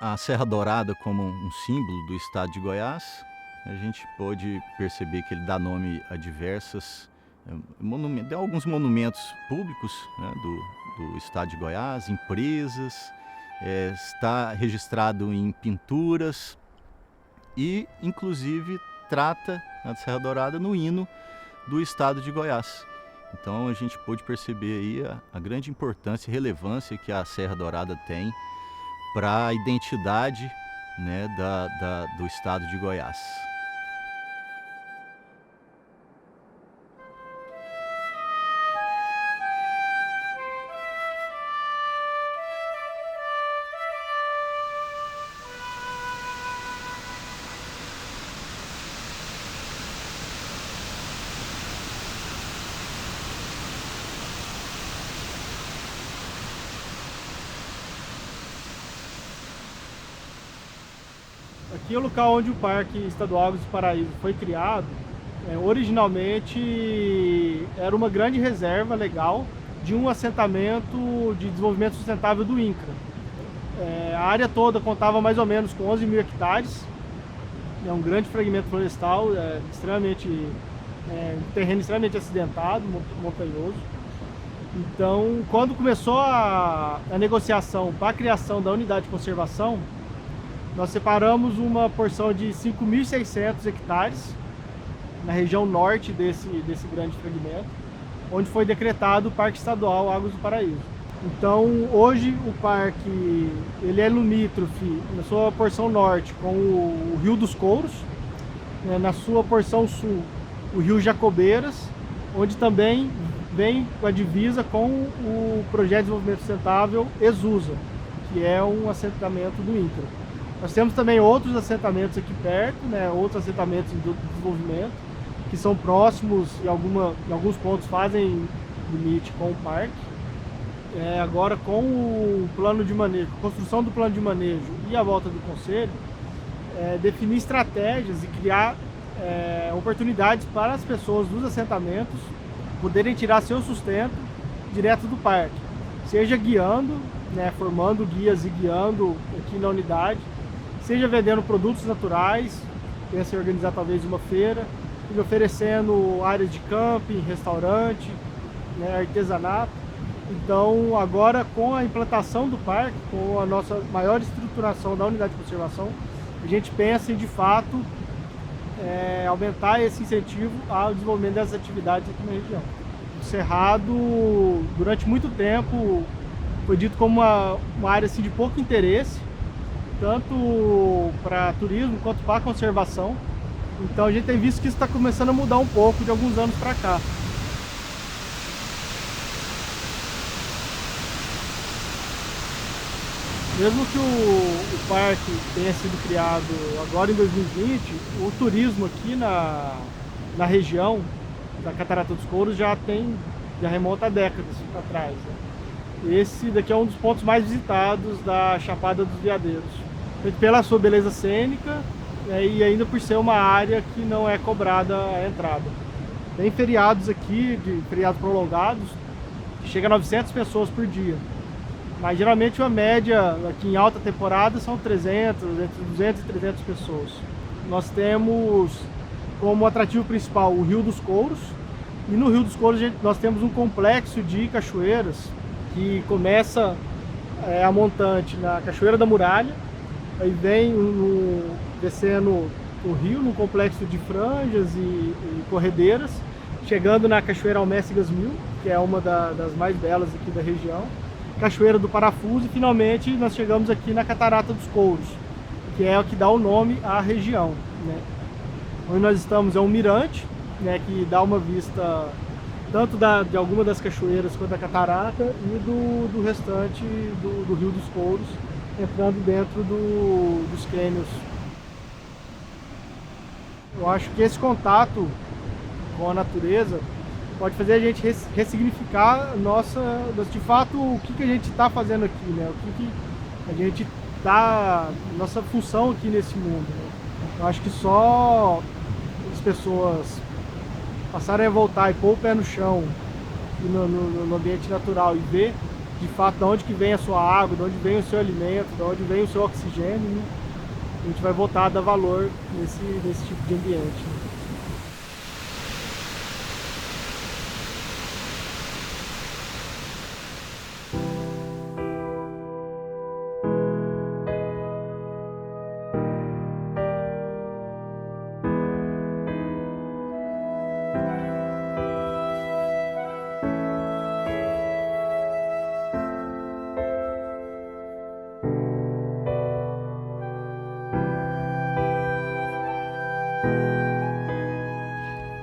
a Serra Dourada como um símbolo do estado de Goiás, a gente pode perceber que ele dá nome a alguns monumentos públicos do estado de Goiás, empresas, está registrado em pinturas e, inclusive, trata a Serra Dourada no hino do estado de Goiás. Então a gente pôde perceber aí a grande importância e relevância que a Serra Dourada tem para a identidade do estado de Goiás. Aqui é o local onde o Parque Estadual Águas do Paraíso foi criado. Originalmente era uma grande reserva legal de um assentamento de desenvolvimento sustentável do INCRA. A área toda contava mais ou menos com 11 mil hectares. É um grande fragmento florestal, um terreno extremamente acidentado, montanhoso. Então, quando começou a negociação para a criação da unidade de conservação, nós separamos uma porção de 5.600 hectares na região norte desse grande fragmento onde foi decretado o Parque Estadual Águas do Paraíso. Então, hoje o parque ele é limítrofe na sua porção norte com o Rio dos Couros, né, na sua porção sul o Rio Jacobeiras, onde também vem a divisa com o Projeto de Desenvolvimento Sustentável Esusa, que é um assentamento do INCRA. Nós temos também outros assentamentos aqui perto, né, outros assentamentos do desenvolvimento, que são próximos e em alguns pontos fazem limite com o parque. Agora, com o plano de manejo, a construção do plano de manejo e a volta do conselho, definir estratégias e criar oportunidades para as pessoas dos assentamentos poderem tirar seu sustento direto do parque, seja guiando, né, formando guias e guiando aqui na unidade, seja vendendo produtos naturais, pensa em organizar talvez uma feira, e oferecendo áreas de camping, restaurante, né, artesanato. Então, agora com a implantação do parque, com a nossa maior estruturação da unidade de conservação, a gente pensa em, de fato, aumentar esse incentivo ao desenvolvimento dessas atividades aqui na região. O Cerrado, durante muito tempo, foi dito como uma área assim, de pouco interesse, tanto para turismo quanto para conservação. Então a gente tem visto que isso está começando a mudar um pouco de alguns anos para cá. Mesmo que o parque tenha sido criado agora em 2020, o turismo aqui na região da Catarata dos Couros já remonta a décadas atrás. Né? Esse daqui é um dos pontos mais visitados da Chapada dos Veadeiros, pela sua beleza cênica, e ainda por ser uma área que não é cobrada a entrada. Tem feriados aqui, feriados prolongados, que chega a 900 pessoas por dia. Mas geralmente uma média aqui em alta temporada são 300, entre 200 e 300 pessoas. Nós temos como atrativo principal o Rio dos Couros, e no Rio dos Couros nós temos um complexo de cachoeiras que começa a montante na Cachoeira da Muralha, aí vem descendo o rio num complexo de franjas e corredeiras, chegando na Cachoeira Almécigas 1000, que é uma das mais belas aqui da região, Cachoeira do Parafuso, e finalmente nós chegamos aqui na Catarata dos Couros, que é o que dá o nome à região. Né? Onde nós estamos é um mirante, né, que dá uma vista tanto de alguma das cachoeiras quanto da catarata e do restante do Rio dos Couros, entrando dentro dos cânions. Eu acho que esse contato com a natureza pode fazer a gente ressignificar de fato o que a gente está fazendo aqui, né? O que a gente está, nossa função aqui nesse mundo. Né? Eu acho que só as pessoas passarem a voltar e pôr o pé no chão no ambiente natural e ver de fato de onde que vem a sua água, de onde vem o seu alimento, de onde vem o seu oxigênio, né? A gente vai voltar a dar valor nesse tipo de ambiente. Né?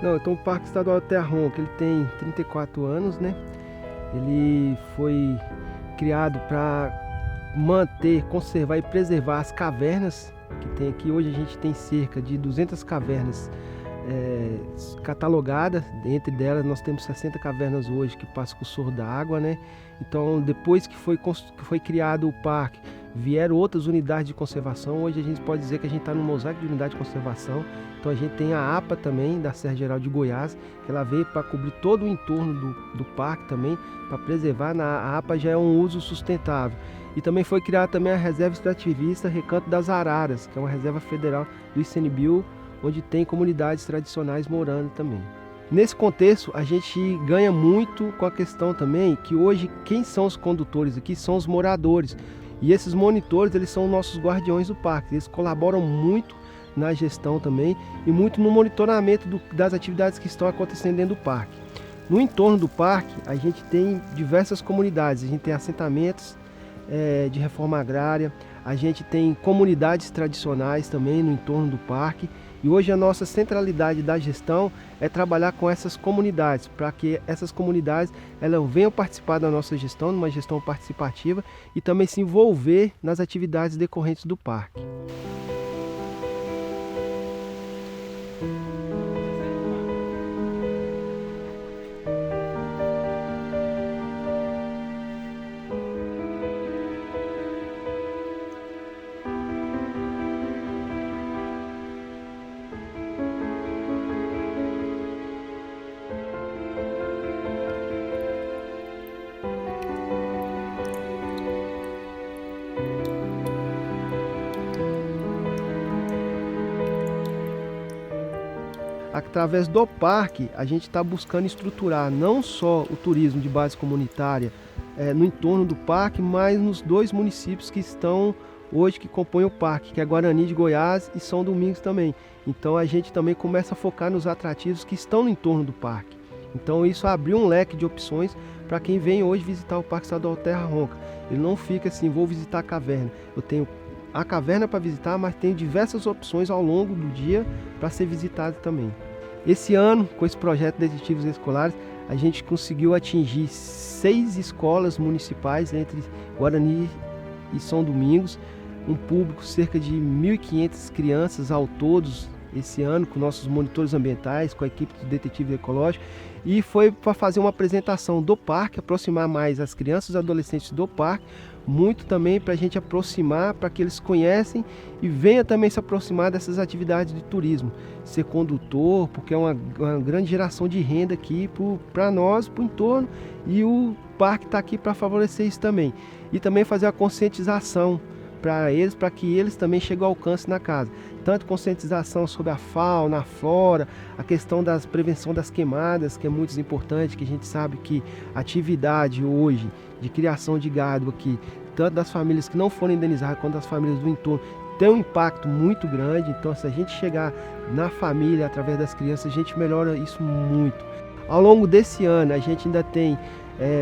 Não, então o Parque Estadual Terra Ronca, ele tem 34 anos, né? Ele foi criado para manter, conservar e preservar as cavernas que tem aqui. Hoje a gente tem cerca de 200 cavernas catalogadas. Entre delas nós temos 60 cavernas hoje que passam com o soro da água, né? Então depois que foi criado o parque, vieram outras unidades de conservação. Hoje a gente pode dizer que a gente está no mosaico de unidade de conservação. Então a gente tem a APA também, da Serra Geral de Goiás, que ela veio para cobrir todo o entorno do parque também, para preservar. A APA já é um uso sustentável. E também foi criada também a Reserva Extrativista Recanto das Araras, que é uma reserva federal do ICMBio, onde tem comunidades tradicionais morando também. Nesse contexto, a gente ganha muito com a questão também que hoje quem são os condutores aqui são os moradores. E esses monitores, eles são nossos guardiões do parque, eles colaboram muito na gestão também e muito no monitoramento das atividades que estão acontecendo dentro do parque. No entorno do parque, a gente tem diversas comunidades, a gente tem assentamentos de reforma agrária, a gente tem comunidades tradicionais também no entorno do parque, e hoje a nossa centralidade da gestão é trabalhar com essas comunidades, para que essas comunidades elas venham participar da nossa gestão, numa gestão participativa, e também se envolver nas atividades decorrentes do parque. Através do parque, a gente está buscando estruturar não só o turismo de base comunitária no entorno do parque, mas nos 2 municípios que estão hoje, que compõem o parque, que é Guarani de Goiás e São Domingos também. Então a gente também começa a focar nos atrativos que estão no entorno do parque. Então isso abriu um leque de opções para quem vem hoje visitar o Parque Estadual Terra Ronca. Ele não fica assim, vou visitar a caverna. Eu tenho a caverna para visitar, mas tem diversas opções ao longo do dia para ser visitado também. Esse ano, com esse projeto Detetives Escolares, a gente conseguiu atingir 6 escolas municipais entre Guarani e São Domingos, um público cerca de 1.500 crianças ao todos esse ano, com nossos monitores ambientais, com a equipe do Detetive Ecológico, e foi para fazer uma apresentação do parque, aproximar mais as crianças e adolescentes do parque, muito também para a gente aproximar, para que eles conhecem e venham também se aproximar dessas atividades de turismo, ser condutor, porque é uma grande geração de renda aqui para nós, para o entorno, e o parque está aqui para favorecer isso também. E também fazer a conscientização para eles, para que eles também cheguem ao alcance na casa. Tanto conscientização sobre a fauna, a flora, a questão da prevenção das queimadas, que é muito importante, que a gente sabe que a atividade hoje de criação de gado aqui, tanto das famílias que não foram indenizadas quanto das famílias do entorno, tem um impacto muito grande. Então, se a gente chegar na família, através das crianças, a gente melhora isso muito. Ao longo desse ano, a gente ainda tem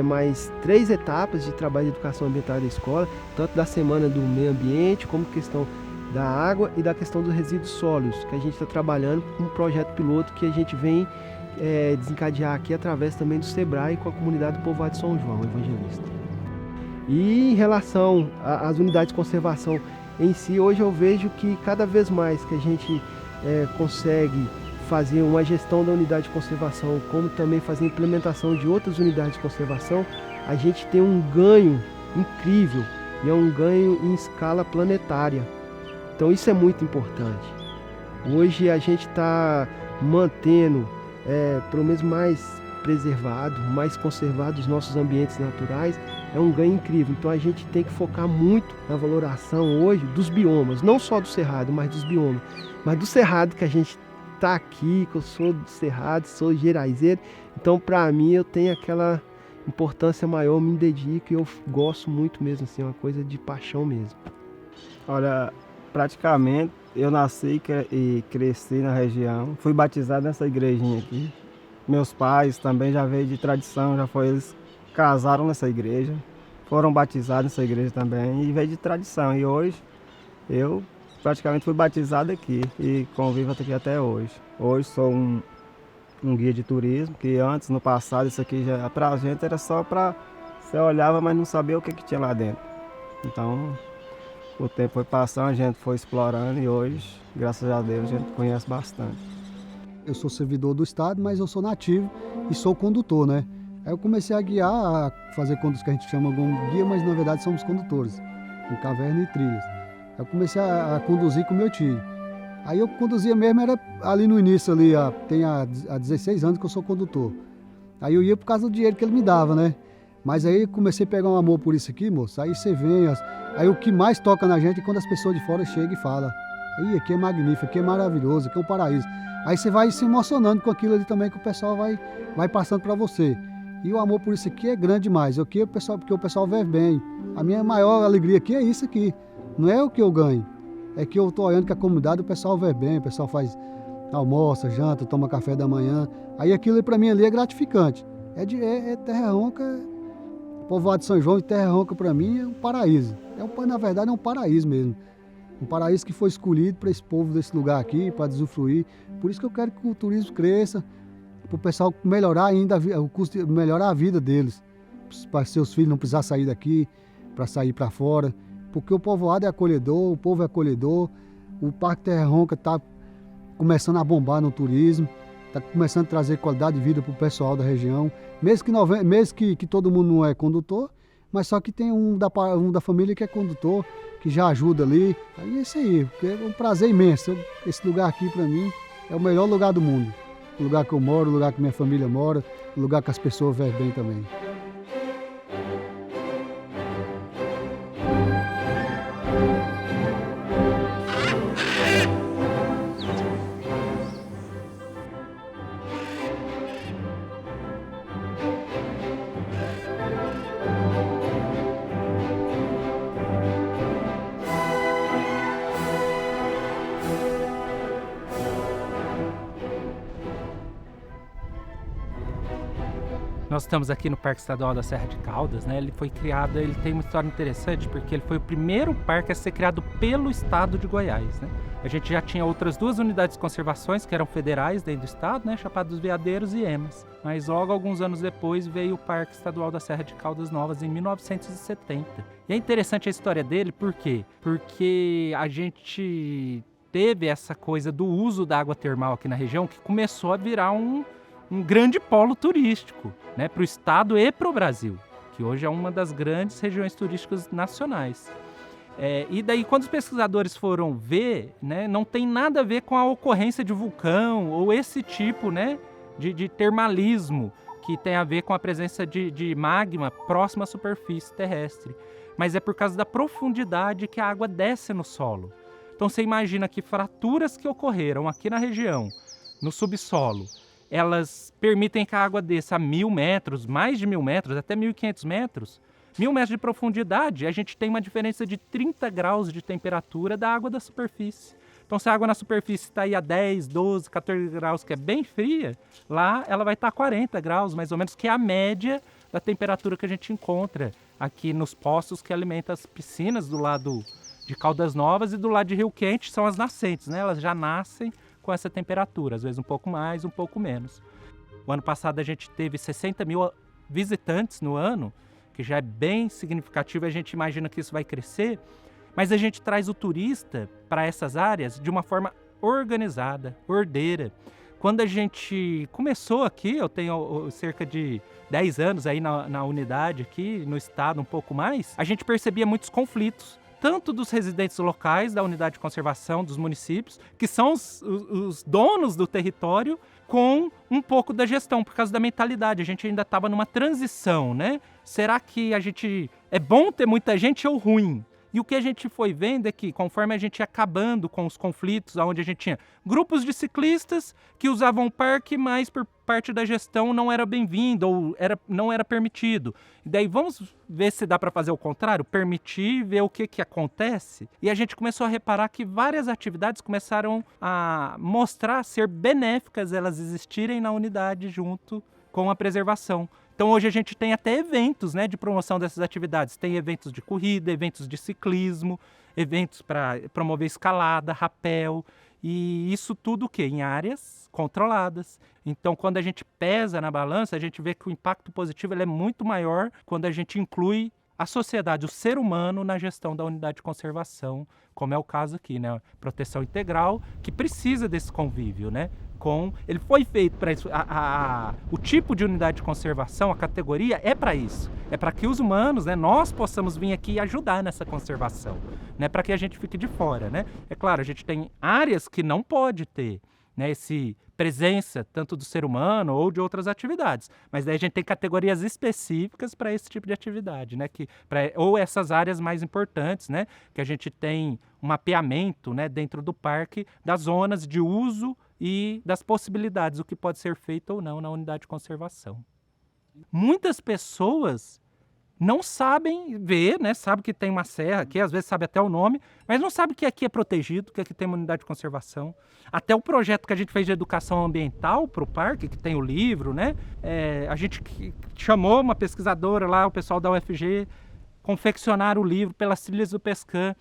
mais 3 etapas de trabalho de educação ambiental da escola, tanto da semana do meio ambiente, como questão da água e da questão dos resíduos sólidos, que a gente está trabalhando com um projeto piloto que a gente vem desencadear aqui através também do SEBRAE com a comunidade do povoado de São João Evangelista. E em relação às unidades de conservação em si, hoje eu vejo que cada vez mais que a gente consegue fazer uma gestão da unidade de conservação, como também fazer a implementação de outras unidades de conservação, a gente tem um ganho incrível, e é um ganho em escala planetária. Então isso é muito importante. Hoje a gente está mantendo, pelo menos mais preservado, mais conservado os nossos ambientes naturais, é um ganho incrível. Então a gente tem que focar muito na valoração hoje dos biomas, não só do cerrado, mas dos biomas. Mas do cerrado que a gente está aqui, que eu sou do cerrado, sou geraizeiro, então para mim eu tenho aquela importância maior, me dedico e eu gosto muito mesmo, assim, é uma coisa de paixão mesmo. Olha, praticamente eu nasci e cresci na região, fui batizado nessa igrejinha aqui. Meus pais também já veio de tradição, eles casaram nessa igreja, foram batizados nessa igreja também e veio de tradição. E hoje eu praticamente fui batizado aqui e convivo aqui até hoje. Hoje sou um guia de turismo, que antes, no passado, isso aqui já pra gente era só para você olhava, mas não sabia o que tinha lá dentro. Então, o tempo foi passando, a gente foi explorando e hoje, graças a Deus, a gente conhece bastante. Eu sou servidor do estado, mas eu sou nativo e sou condutor, né? Aí eu comecei a guiar, a fazer condutos que a gente chama como guia, mas na verdade somos condutores, em caverna e trilhas. Eu comecei a conduzir com meu tio. Aí eu conduzia mesmo, era ali no início, tem há 16 anos que eu sou condutor. Aí eu ia por causa do dinheiro que ele me dava, né? Mas aí comecei a pegar um amor por isso aqui, moço. Aí você vem, aí o que mais toca na gente é quando as pessoas de fora chegam e falam: "Ih, aqui é magnífico, aqui é maravilhoso, aqui é um paraíso". Aí você vai se emocionando com aquilo ali também que o pessoal vai passando para você. E o amor por isso aqui é grande demais. Porque o pessoal vive bem. A minha maior alegria aqui é isso aqui. Não é o que eu ganho. É que eu estou olhando que a comunidade, o pessoal vive bem, o pessoal faz almoça, janta, toma café da manhã. Aí aquilo para mim ali é gratificante. É Terra Ronca, povoado de São João e Terra Ronca para mim é um paraíso. Na verdade é um paraíso mesmo. Um paraíso que foi escolhido para esse povo desse lugar aqui, para usufruir. Por isso que eu quero que o turismo cresça, para o pessoal melhorar ainda o custo, melhorar a vida deles, para seus filhos não precisar sair daqui, para sair para fora, porque o povoado é acolhedor, o povo é acolhedor, o Parque Terra Ronca está começando a bombar no turismo, está começando a trazer qualidade de vida para o pessoal da região, mesmo que todo mundo não é condutor, mas só que tem um da família que é condutor, que já ajuda ali. Aí é isso aí, é um prazer imenso. Esse lugar aqui para mim é o melhor lugar do mundo. O lugar que eu moro, o lugar que minha família mora, o lugar que as pessoas vivem bem também. Nós estamos aqui no Parque Estadual da Serra de Caldas, né? Ele foi criado, ele tem uma história interessante porque ele foi o primeiro parque a ser criado pelo estado de Goiás, né? A gente já tinha outras 2 unidades de conservações que eram federais dentro do estado, né? Chapada dos Veadeiros e Emas. Mas logo alguns anos depois veio o Parque Estadual da Serra de Caldas Novas em 1970. E é interessante a história dele, por quê? Porque a gente teve essa coisa do uso da água termal aqui na região que começou a virar um grande polo turístico, né, para o estado e para o Brasil, que hoje é uma das grandes regiões turísticas nacionais. E daí, quando os pesquisadores foram ver, né, não tem nada a ver com a ocorrência de vulcão ou esse tipo, né, de termalismo que tem a ver com a presença de magma próximo à superfície terrestre, mas é por causa da profundidade que a água desce no solo. Então você imagina que fraturas que ocorreram aqui na região, no subsolo, elas permitem que a água desça a 1.000 metros, mais de 1.000 metros, até 1.500 metros. 1.000 metros de profundidade, a gente tem uma diferença de 30 graus de temperatura da água da superfície. Então, se a água na superfície está aí a 10, 12, 14 graus, que é bem fria, lá ela vai estar a 40 graus, mais ou menos, que é a média da temperatura que a gente encontra aqui nos poços que alimentam as piscinas do lado de Caldas Novas e do lado de Rio Quente, são as nascentes, né? Elas já nascem com essa temperatura, às vezes um pouco mais, um pouco menos. O ano passado a gente teve 60 mil visitantes no ano, que já é bem significativo, a gente imagina que isso vai crescer, mas a gente traz o turista para essas áreas de uma forma organizada, ordeira. Quando a gente começou aqui, eu tenho cerca de 10 anos aí na unidade aqui, no estado um pouco mais, a gente percebia muitos conflitos, tanto dos residentes locais da unidade de conservação dos municípios, que são os donos do território, com um pouco da gestão, por causa da mentalidade. A gente ainda estava numa transição, né? Será que é bom ter muita gente ou ruim? E o que a gente foi vendo é que, conforme a gente ia acabando com os conflitos, onde a gente tinha grupos de ciclistas que usavam o parque, mas por parte da gestão não era bem-vindo ou não era permitido. E daí vamos ver se dá para fazer o contrário, permitir, ver o que acontece. E a gente começou a reparar que várias atividades começaram a mostrar ser benéficas elas existirem na unidade junto com a preservação. Então hoje a gente tem até eventos, né, de promoção dessas atividades. Tem eventos de corrida, eventos de ciclismo, eventos para promover escalada, rapel, e isso tudo o quê? Em áreas controladas. Então quando a gente pesa na balança, a gente vê que o impacto positivo ele é muito maior quando a gente inclui a sociedade, o ser humano na gestão da unidade de conservação, como é o caso aqui, né? Proteção integral, que precisa desse convívio, né? Ele foi feito para isso, o tipo de unidade de conservação, a categoria é para isso, é para que os humanos, né, nós possamos vir aqui e ajudar nessa conservação, né, para que a gente fique de fora, né? É claro, a gente tem áreas que não pode ter, né, presença tanto do ser humano ou de outras atividades, mas daí a gente tem categorias específicas para esse tipo de atividade, né, ou essas áreas mais importantes, né, que a gente tem um mapeamento, né, dentro do parque das zonas de uso e das possibilidades, o que pode ser feito ou não na unidade de conservação. Muitas pessoas não sabem ver, né? Sabe que tem uma serra aqui, às vezes sabe até o nome, mas não sabe que aqui é protegido, que aqui tem uma unidade de conservação. Até o projeto que a gente fez de educação ambiental para o parque, que tem o livro, né? A gente chamou uma pesquisadora lá, o pessoal da UFG, confeccionaram o livro pelas trilhas do Pescã.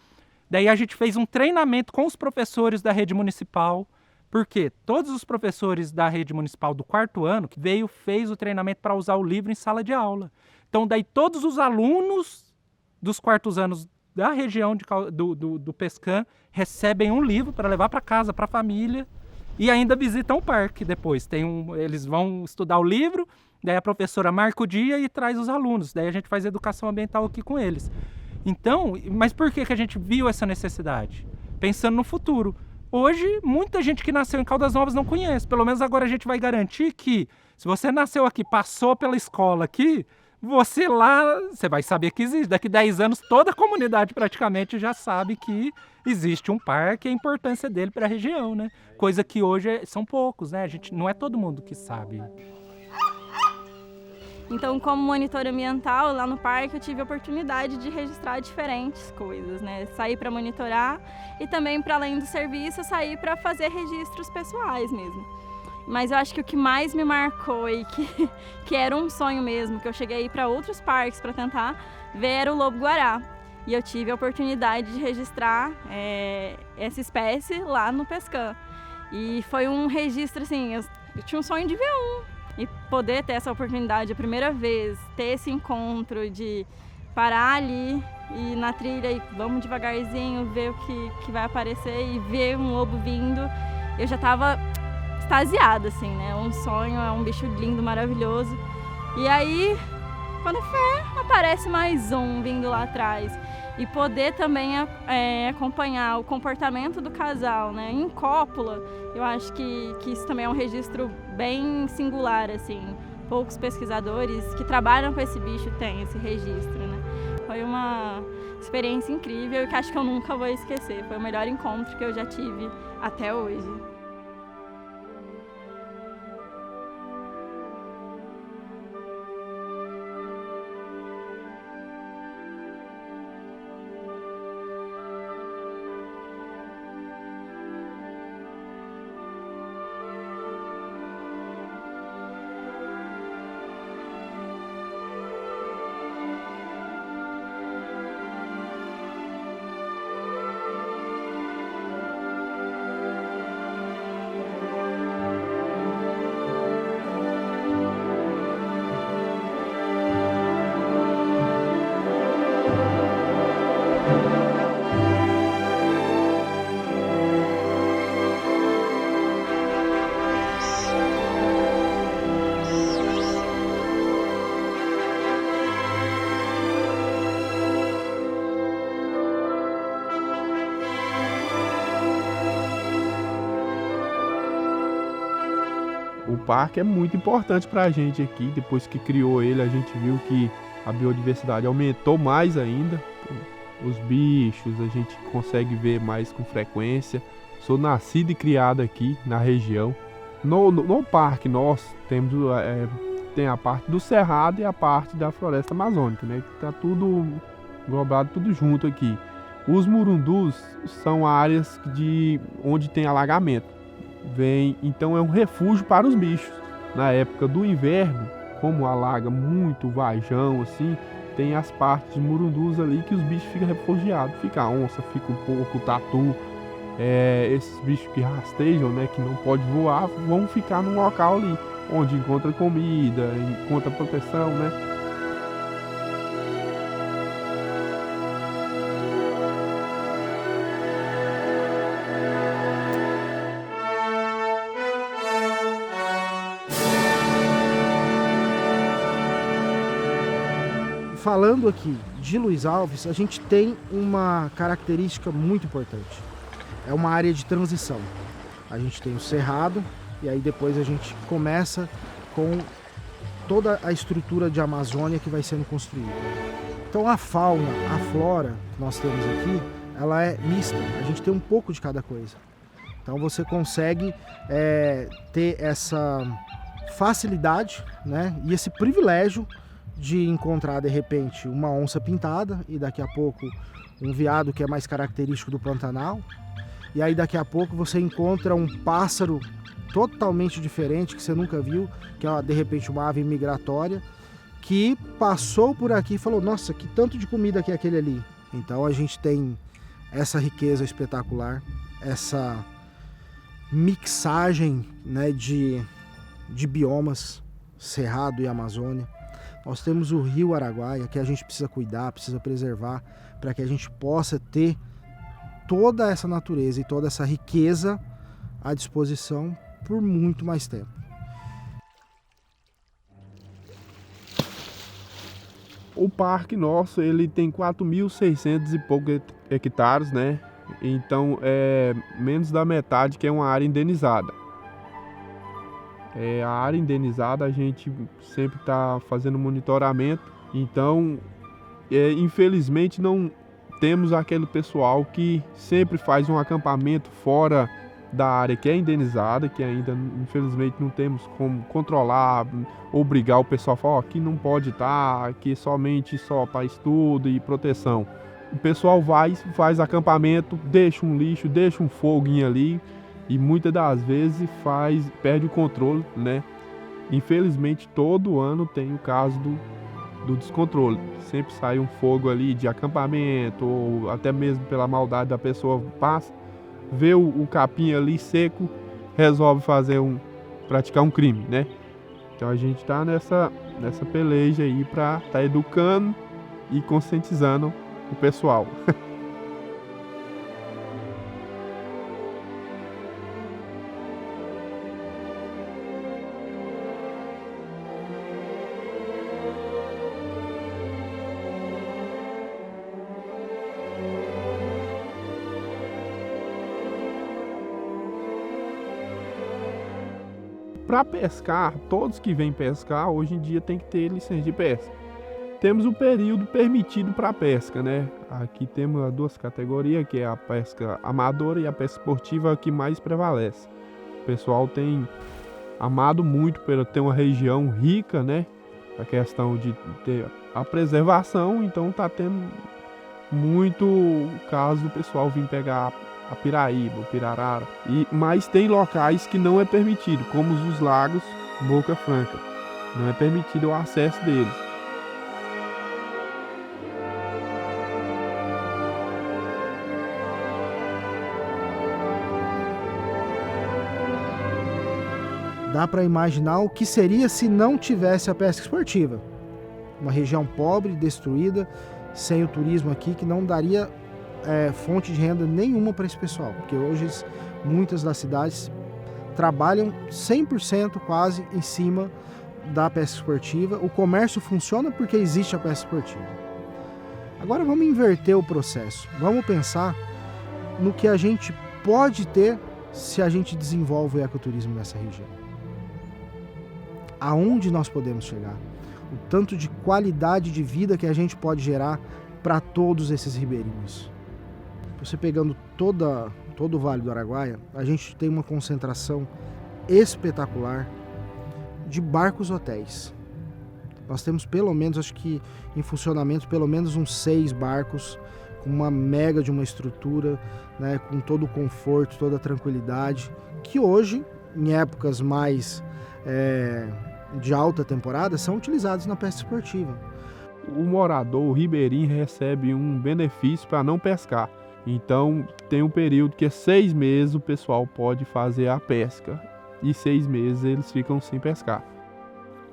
Daí a gente fez um treinamento com os professores da rede municipal, porque todos os professores da rede municipal do 4º ano que fez o treinamento para usar o livro em sala de aula. Então daí todos os alunos dos 4º anos da região do Pescã recebem um livro para levar para casa, para a família, e ainda visitam o parque depois. Eles vão estudar o livro, daí a professora marca o dia e traz os alunos. Daí a gente faz educação ambiental aqui com eles. Então, mas por que a gente viu essa necessidade? Pensando no futuro. Hoje, muita gente que nasceu em Caldas Novas não conhece. Pelo menos agora a gente vai garantir que, se você nasceu aqui, passou pela escola aqui, você vai saber que existe. Daqui 10 anos, toda a comunidade praticamente já sabe que existe um parque e a importância dele para a região, né? Coisa que hoje são poucos, né? Não é todo mundo que sabe. Então, como monitora ambiental, lá no parque eu tive a oportunidade de registrar diferentes coisas, né? Sair para monitorar e também, para além do serviço, sair para fazer registros pessoais mesmo. Mas eu acho que o que mais me marcou e que era um sonho mesmo, que eu cheguei a ir para outros parques para tentar ver, era o lobo-guará. E eu tive a oportunidade de registrar essa espécie lá no Pescã. E foi um registro, assim, eu tinha um sonho de ver um. E poder ter essa oportunidade a primeira vez, ter esse encontro de parar ali e na trilha e vamos devagarzinho ver o que vai aparecer e ver um lobo vindo, eu já estava extasiada, assim, né? Um sonho, é um bicho lindo, maravilhoso. E aí, quando aparece mais um vindo lá atrás. E poder também acompanhar o comportamento do casal, né? Em cópula, eu acho que isso também é um registro bem singular, assim. Poucos pesquisadores que trabalham com esse bicho têm esse registro, né? Foi uma experiência incrível e que acho que eu nunca vou esquecer. Foi o melhor encontro que eu já tive até hoje. O parque é muito importante para a gente aqui. Depois que criou ele, a gente viu que a biodiversidade aumentou mais ainda. Os bichos a gente consegue ver mais com frequência. Sou nascido e criado aqui na região. No parque nós temos tem a parte do cerrado e a parte da floresta amazônica, né? Tá tudo englobado, tudo junto aqui. Os murundus são áreas onde tem alagamento. Então é um refúgio para os bichos. Na época do inverno, como alaga muito o Varjão, assim, tem as partes de murundus ali que os bichos ficam refugiados. Fica a onça, fica o porco, o tatu. Esses bichos que rastejam, né, que não pode voar, vão ficar num local ali, onde encontra comida, encontra proteção, né? Falando aqui de Luiz Alves, a gente tem uma característica muito importante. É uma área de transição. A gente tem o cerrado e aí depois a gente começa com toda a estrutura de Amazônia que vai sendo construída. Então a fauna, a flora que nós temos aqui, ela é mista. A gente tem um pouco de cada coisa. Então você consegue ter essa facilidade, né, e esse privilégio de encontrar de repente uma onça pintada e daqui a pouco um veado que é mais característico do Pantanal. E aí daqui a pouco você encontra um pássaro totalmente diferente que você nunca viu, que é de repente uma ave migratória, que passou por aqui e falou, nossa, que tanto de comida que é aquele ali. Então a gente tem essa riqueza espetacular, essa mixagem, né, de biomas, Cerrado e Amazônia. Nós temos o Rio Araguaia, que a gente precisa cuidar, precisa preservar, para que a gente possa ter toda essa natureza e toda essa riqueza à disposição por muito mais tempo. O parque nosso, ele tem 4.600 e poucos hectares, né? Então, é menos da metade que é uma área indenizada. A área indenizada a gente sempre está fazendo monitoramento, então, infelizmente, não temos aquele pessoal que sempre faz um acampamento fora da área que é indenizada, que ainda, infelizmente, não temos como controlar, obrigar o pessoal a falar, aqui não pode estar, aqui somente só para estudo e proteção. O pessoal vai, faz acampamento, deixa um lixo, deixa um foguinho ali e muitas das vezes perde o controle, né? Infelizmente, todo ano tem o caso do descontrole. Sempre sai um fogo ali de acampamento ou até mesmo pela maldade da pessoa passa, vê o capim ali seco, resolve praticar um crime, né? Então a gente está nessa peleja aí para estar educando e conscientizando o pessoal. Para pescar, todos que vêm pescar, hoje em dia tem que ter licença de pesca. Temos o período permitido para pesca, né? Aqui temos as duas categorias, que é a pesca amadora e a pesca esportiva, que mais prevalece. O pessoal tem amado muito por ter uma região rica, né? A questão de ter a preservação, então tá tendo muito caso do pessoal vir pegar a piraíba, o pirarara. Mas tem locais que não é permitido, como os lagos Boca Franca. Não é permitido o acesso deles. Dá para imaginar o que seria se não tivesse a pesca esportiva. Uma região pobre, destruída, sem o turismo aqui, que não daria fonte de renda nenhuma para esse pessoal, porque hoje muitas das cidades trabalham 100% quase em cima da pesca esportiva. O comércio funciona porque existe a pesca esportiva. Agora vamos inverter o processo. Vamos pensar no que a gente pode ter se a gente desenvolve o ecoturismo nessa região. Aonde nós podemos chegar? O tanto de qualidade de vida que a gente pode gerar para todos esses ribeirinhos. Você pegando todo o Vale do Araguaia, a gente tem uma concentração espetacular de barcos hotéis. Nós temos pelo menos, acho que em funcionamento, pelo menos uns 6 barcos com uma mega de uma estrutura, né, com todo o conforto, toda a tranquilidade, que hoje, em épocas mais de alta temporada, são utilizados na pesca esportiva. O morador, o ribeirinho, recebe um benefício para não pescar. Então tem um período que é 6 meses o pessoal pode fazer a pesca e 6 meses eles ficam sem pescar.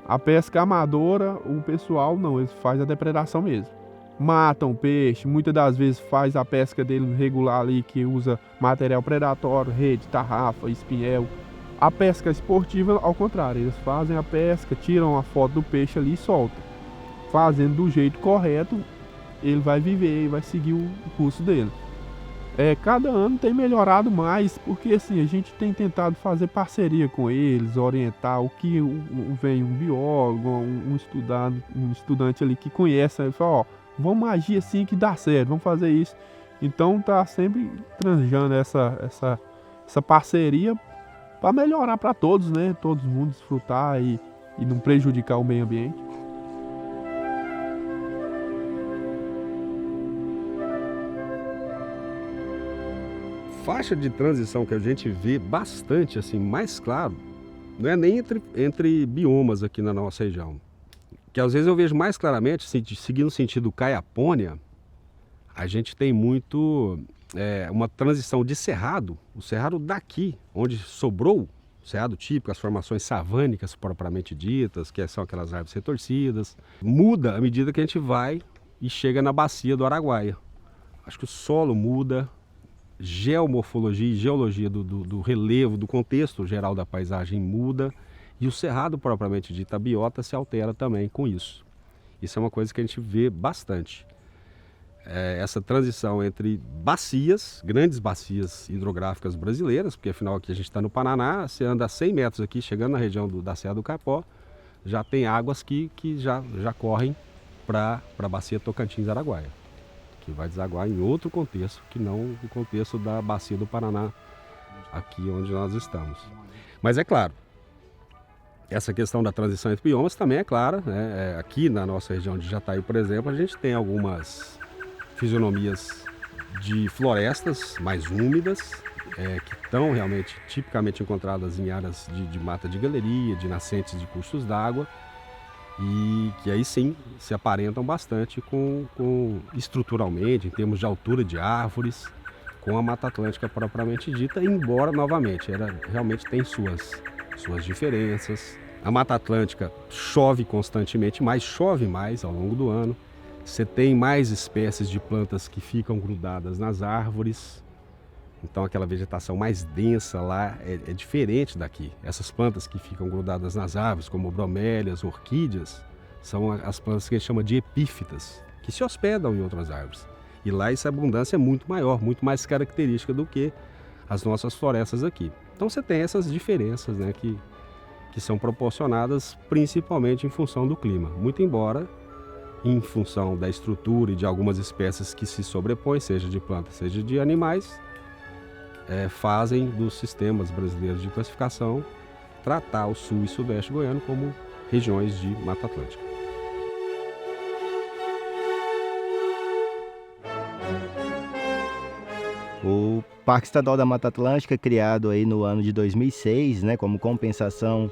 A pesca amadora, o pessoal não, eles fazem a depredação mesmo. Matam peixe, muitas das vezes faz a pesca dele regular ali, que usa material predatório, rede, tarrafa, espinhel. A pesca esportiva, ao contrário, eles fazem a pesca, tiram a foto do peixe ali e soltam. Fazendo do jeito correto, ele vai viver e vai seguir o curso dele. Cada ano tem melhorado mais, porque assim, a gente tem tentado fazer parceria com eles, orientar o que vem um biólogo, um estudante ali que conhece, ele fala, ó, vamos agir assim que dá certo, vamos fazer isso. Então tá sempre transjando essa parceria para melhorar para todos, né? Todo mundo desfrutar e não prejudicar o meio ambiente. faixa de transição que a gente vê bastante, assim, mais claro, não é nem entre biomas aqui na nossa região. Que às vezes eu vejo mais claramente, seguindo o sentido Caiapônia, a gente tem muito uma transição de cerrado, o cerrado daqui, onde sobrou o cerrado típico, as formações savânicas propriamente ditas, que são aquelas árvores retorcidas, muda à medida que a gente vai e chega na bacia do Araguaia. Acho que o solo muda, geomorfologia e geologia do relevo, do contexto geral da paisagem muda, e o cerrado propriamente dito, a biota, se altera também com isso. Isso é uma coisa que a gente vê bastante. Essa transição entre bacias, grandes bacias hidrográficas brasileiras, porque afinal aqui a gente está no Paraná, você anda 100 metros aqui, chegando na região da Serra do Caipó, já tem águas que já correm para a bacia Tocantins-Araguaia, que vai desaguar em outro contexto, que não o contexto da bacia do Paraná, aqui onde nós estamos. Mas é claro, essa questão da transição entre biomas também é clara, né? Aqui na nossa região de Jataí, por exemplo, a gente tem algumas fisionomias de florestas mais úmidas, que estão realmente tipicamente encontradas em áreas de mata de galeria, de nascentes de cursos d'água, e que aí sim se aparentam bastante estruturalmente, em termos de altura de árvores, com a Mata Atlântica propriamente dita, embora novamente ela realmente tem suas diferenças. A Mata Atlântica chove constantemente, mas chove mais ao longo do ano. Você tem mais espécies de plantas que ficam grudadas nas árvores, então aquela vegetação mais densa lá é diferente daqui. Essas plantas que ficam grudadas nas árvores, como bromélias, orquídeas, são as plantas que a gente chama de epífitas, que se hospedam em outras árvores. E lá essa abundância é muito maior, muito mais característica do que as nossas florestas aqui. Então você tem essas diferenças, né, que são proporcionadas principalmente em função do clima, muito embora em função da estrutura e de algumas espécies que se sobrepõem, seja de plantas, seja de animais, fazem dos sistemas brasileiros de classificação tratar o sul e sudeste goiano como regiões de Mata Atlântica. O Parque Estadual da Mata Atlântica, criado aí no ano de 2006, né, como compensação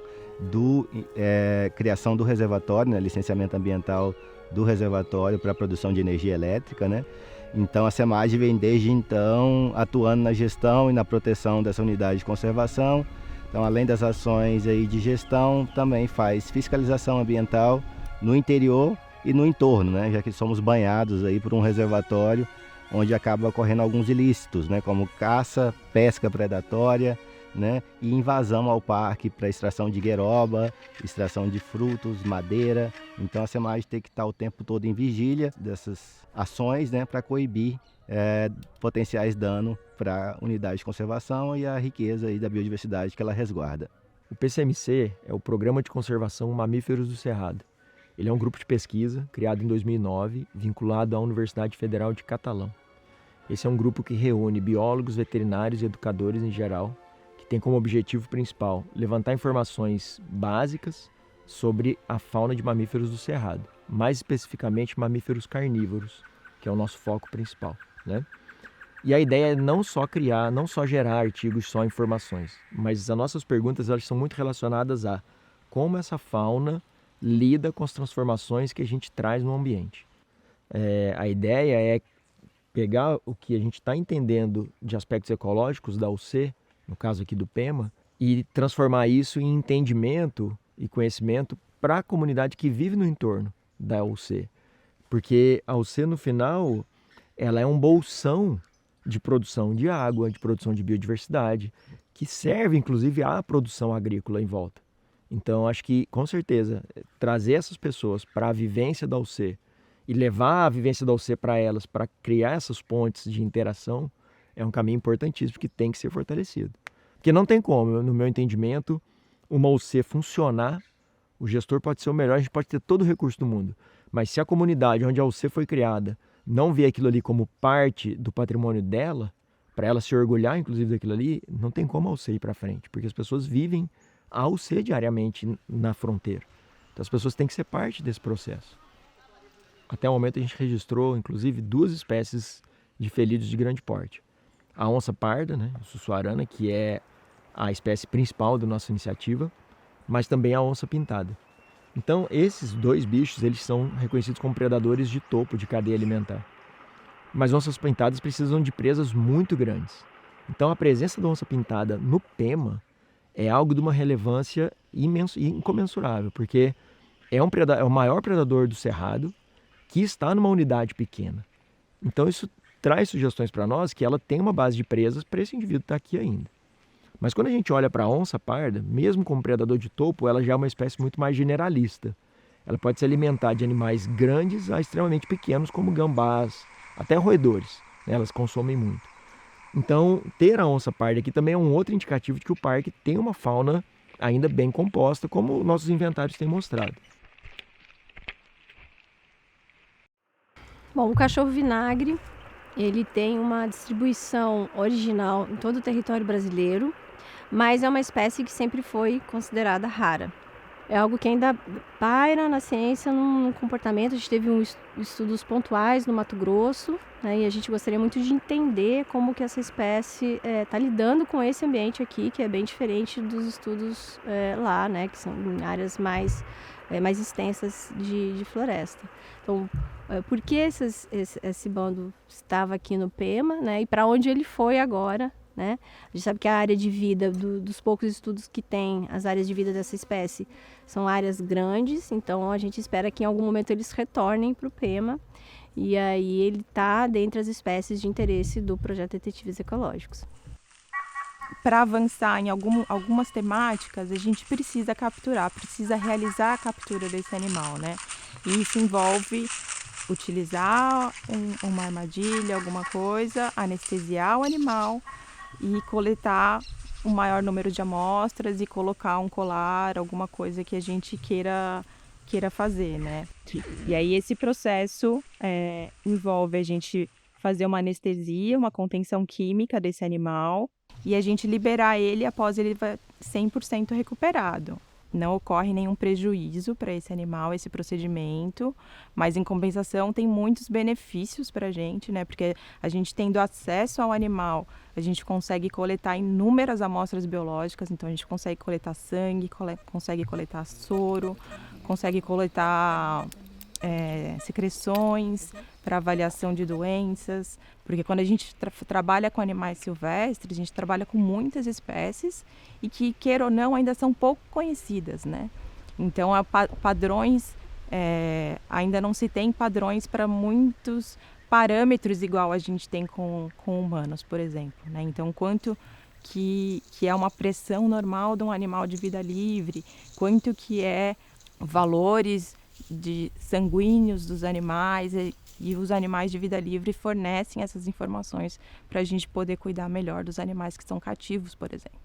criação do reservatório, né, licenciamento ambiental do reservatório para a produção de energia elétrica, né? Então a SEMAGE vem desde então atuando na gestão e na proteção dessa unidade de conservação. Então, além das ações aí de gestão, também faz fiscalização ambiental no interior e no entorno, né? Já que somos banhados aí por um reservatório onde acaba ocorrendo alguns ilícitos, né? Como caça, pesca predatória, né? E invasão ao parque para extração de gueroba, extração de frutos, madeira. Então a SEMAGE tem que estar o tempo todo em vigília dessas ações, né? Para coibir potenciais danos para a unidade de conservação e a riqueza aí da biodiversidade que ela resguarda. O PCMC é o Programa de Conservação Mamíferos do Cerrado. Ele é um grupo de pesquisa criado em 2009, vinculado à Universidade Federal de Catalão. Esse é um grupo que reúne biólogos, veterinários e educadores em geral, que tem como objetivo principal levantar informações básicas sobre a fauna de mamíferos do Cerrado, mais especificamente mamíferos carnívoros, que é o nosso foco principal, né? E a ideia é não só gerar artigos, só informações, mas as nossas perguntas elas são muito relacionadas a como essa fauna lida com as transformações que a gente traz no ambiente. A ideia é pegar o que a gente está entendendo de aspectos ecológicos da UC, no caso aqui do PEMA, e transformar isso em entendimento e conhecimento para a comunidade que vive no entorno da UC. Porque a UC, no final, ela é um bolsão de produção de água, de produção de biodiversidade, que serve, inclusive, à produção agrícola em volta. Então, acho que, com certeza, trazer essas pessoas para a vivência da UC e levar a vivência da UC para elas, para criar essas pontes de interação, é um caminho importantíssimo que tem que ser fortalecido. Porque não tem como, no meu entendimento, uma UC funcionar, o gestor pode ser o melhor, a gente pode ter todo o recurso do mundo, mas se a comunidade onde a UC foi criada não vê aquilo ali como parte do patrimônio dela, para ela se orgulhar, inclusive, daquilo ali, não tem como a UC ir para frente, porque as pessoas vivem a UC diariamente na fronteira. Então as pessoas têm que ser parte desse processo. Até o momento a gente registrou, inclusive, 2 espécies de felídeos de grande porte. a onça parda, né, a sussuarana, que é a espécie principal da nossa iniciativa, mas também a onça pintada. Então, esses dois bichos, eles são reconhecidos como predadores de topo de cadeia alimentar. Mas onças pintadas precisam de presas muito grandes. Então, a presença da onça pintada no PEMA é algo de uma relevância incomensurável, porque é o maior predador do cerrado que está numa unidade pequena. Então, isso traz sugestões para nós que ela tem uma base de presas para esse indivíduo estar aqui ainda. Mas quando a gente olha para a onça parda, mesmo como predador de topo, ela já é uma espécie muito mais generalista. Ela pode se alimentar de animais grandes a extremamente pequenos, como gambás, até roedores, né? Elas consomem muito. Então, ter a onça parda aqui também é um outro indicativo de que o parque tem uma fauna ainda bem composta, como nossos inventários têm mostrado. Bom, o cachorro vinagre, ele tem uma distribuição original em todo o território brasileiro, mas é uma espécie que sempre foi considerada rara. É algo que ainda paira na ciência, no comportamento. A gente teve estudos pontuais no Mato Grosso, né, e a gente gostaria muito de entender como que essa espécie está lidando com esse ambiente aqui, que é bem diferente dos estudos lá, né, que são em áreas mais extensas de floresta. Então, por que esse bando estava aqui no PEMA, né, e para onde ele foi agora? Né? A gente sabe que a área de vida, dos poucos estudos que tem, as áreas de vida dessa espécie são áreas grandes, então a gente espera que em algum momento eles retornem para o PEMA, e aí ele está dentre as espécies de interesse do projeto Detetives Ecológicos. Para avançar em algumas temáticas, a gente precisa precisa realizar a captura desse animal, né? E isso envolve utilizar uma armadilha, alguma coisa, anestesiar o animal e coletar o maior número de amostras e colocar um colar, alguma coisa que a gente queira fazer, né? E aí esse processo envolve a gente fazer uma anestesia, uma contenção química desse animal e a gente liberar ele após ele 100% recuperado. Não ocorre nenhum prejuízo para esse animal, esse procedimento, mas em compensação tem muitos benefícios para a gente, né? Porque a gente tendo acesso ao animal, a gente consegue coletar inúmeras amostras biológicas, então a gente consegue coletar sangue, consegue coletar soro, consegue coletar secreções para avaliação de doenças, porque quando a gente trabalha com animais silvestres, a gente trabalha com muitas espécies e que, queira ou não, ainda são pouco conhecidas, né? Então, padrões, ainda não se tem padrões para muitos parâmetros igual a gente tem com humanos, por exemplo, né? Então, quanto que é uma pressão normal de um animal de vida livre, quanto que é valores de sanguíneos dos animais e os animais de vida livre fornecem essas informações para a gente poder cuidar melhor dos animais que são cativos, por exemplo.